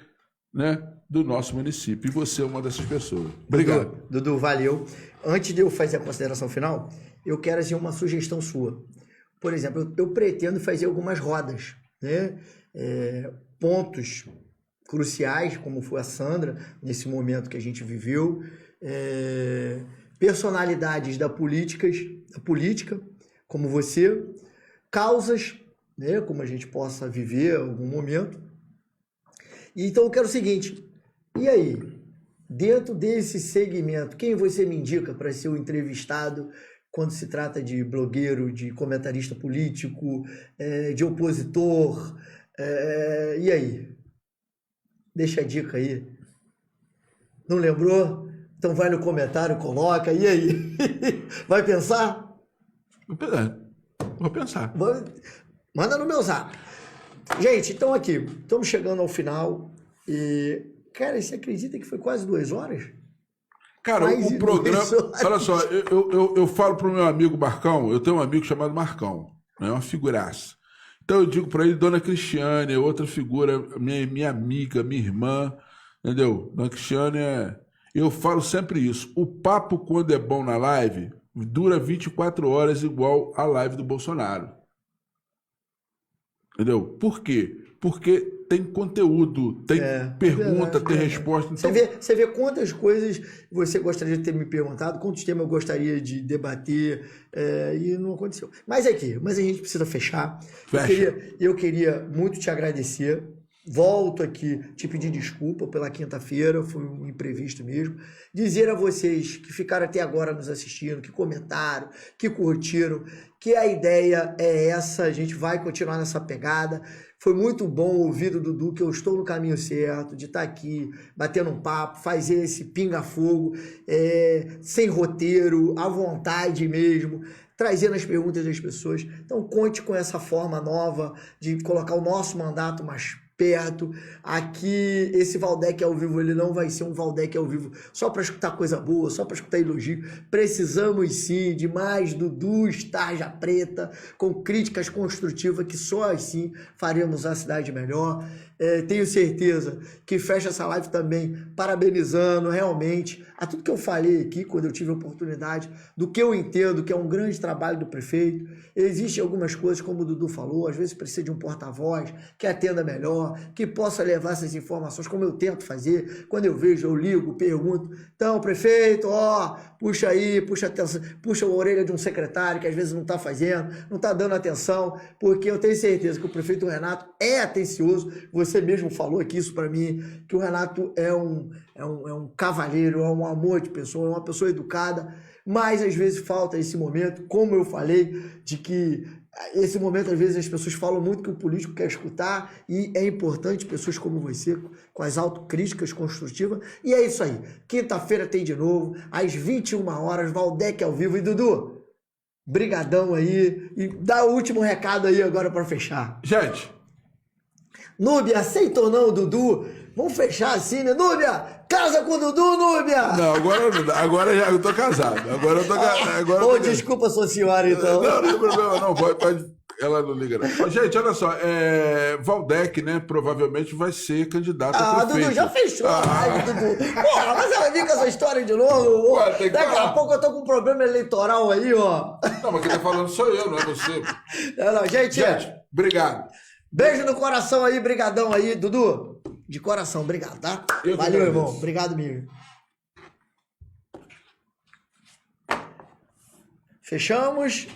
né, do nosso município. E você é uma dessas pessoas. Obrigado. Dudu, valeu. Antes de eu fazer a consideração final, eu quero assim, uma sugestão sua. Por exemplo, eu pretendo fazer algumas rodas, né? Pontos cruciais, como foi a Sandra, nesse momento que a gente viveu, personalidades da política, como você, causas, né, como a gente possa viver em algum momento. E então eu quero o seguinte, e aí, dentro desse segmento, quem você me indica para ser o entrevistado quando se trata de blogueiro, de comentarista político, de opositor, e aí? Deixa a dica aí. Não lembrou? Então vai no comentário, coloca, e aí? Vai pensar? Vou pensar. Manda no meu zap. Gente, então aqui, estamos chegando ao final e, cara, você acredita que foi quase 2 horas? Cara, o programa... Olha só, eu falo pro meu amigo Marcão, eu tenho um amigo chamado Marcão, é uma figuraça. Então eu digo para ele, Dona Cristiane, outra figura, minha amiga, minha irmã, entendeu? Dona Cristiane eu falo sempre isso, o papo quando é bom na live dura 24 horas igual a live do Bolsonaro. Entendeu? Por quê? Porque tem conteúdo, tem pergunta, tem resposta. Então... Você vê quantas coisas você gostaria de ter me perguntado, quantos temas eu gostaria de debater, e não aconteceu. Mas a gente precisa fechar. Eu queria muito te agradecer. Volto aqui te pedir desculpa pela quinta-feira, foi um imprevisto mesmo. Dizer a vocês que ficaram até agora nos assistindo, que comentaram, que curtiram, que a ideia é essa, a gente vai continuar nessa pegada. Foi muito bom ouvir do Dudu que eu estou no caminho certo, de estar aqui, batendo um papo, fazer esse pinga-fogo, sem roteiro, à vontade mesmo, trazendo as perguntas das pessoas. Então conte com essa forma nova de colocar o nosso mandato mais perto. Aqui, esse Valdec ao vivo, ele não vai ser um Valdec ao vivo só para escutar coisa boa, só para escutar elogio. Precisamos sim de mais Dudu Tarja Preta, com críticas construtivas, que só assim faremos a cidade melhor. Tenho certeza que fecha essa live também parabenizando realmente a tudo que eu falei aqui quando eu tive a oportunidade, do que eu entendo que é um grande trabalho do prefeito. Existem algumas coisas, como o Dudu falou, às vezes precisa de um porta-voz que atenda melhor, que possa levar essas informações, como eu tento fazer. Quando eu vejo, eu ligo, pergunto. Então, prefeito, puxa aí, puxa atenção, puxa a orelha de um secretário que às vezes não está fazendo, não está dando atenção, porque eu tenho certeza que o prefeito Renato é atencioso. Você mesmo falou aqui isso para mim, que o Renato é um cavalheiro, é um amor de pessoa, é uma pessoa educada, mas às vezes falta esse momento, como eu falei, de que esse momento às vezes as pessoas falam muito que o político quer escutar, e é importante pessoas como você, com as autocríticas construtivas, e é isso aí. Quinta-feira tem de novo, às 21 horas, Valdec ao vivo. E Dudu, brigadão aí, e dá o último recado aí agora para fechar. Gente, Núbia, aceita ou não, Dudu? Vamos fechar assim, né? Núbia, casa com o Dudu, Núbia! Não, agora já eu tô casado. Desculpa, sua senhora, então. Não tem problema, não. Pode, ela não liga, não. Gente, olha só, Valdec, né, provavelmente vai ser candidato a prefeito. Dudu, já fechou a live, Dudu. Porra, mas ela vem com essa história de novo. Daqui a pouco eu tô com um problema eleitoral aí, ó. Não, mas quem tá falando sou eu, não é você. Não, gente, obrigado. Beijo no coração aí, brigadão aí, Dudu. De coração, obrigado, tá? Valeu, irmão. Obrigado mesmo. Fechamos.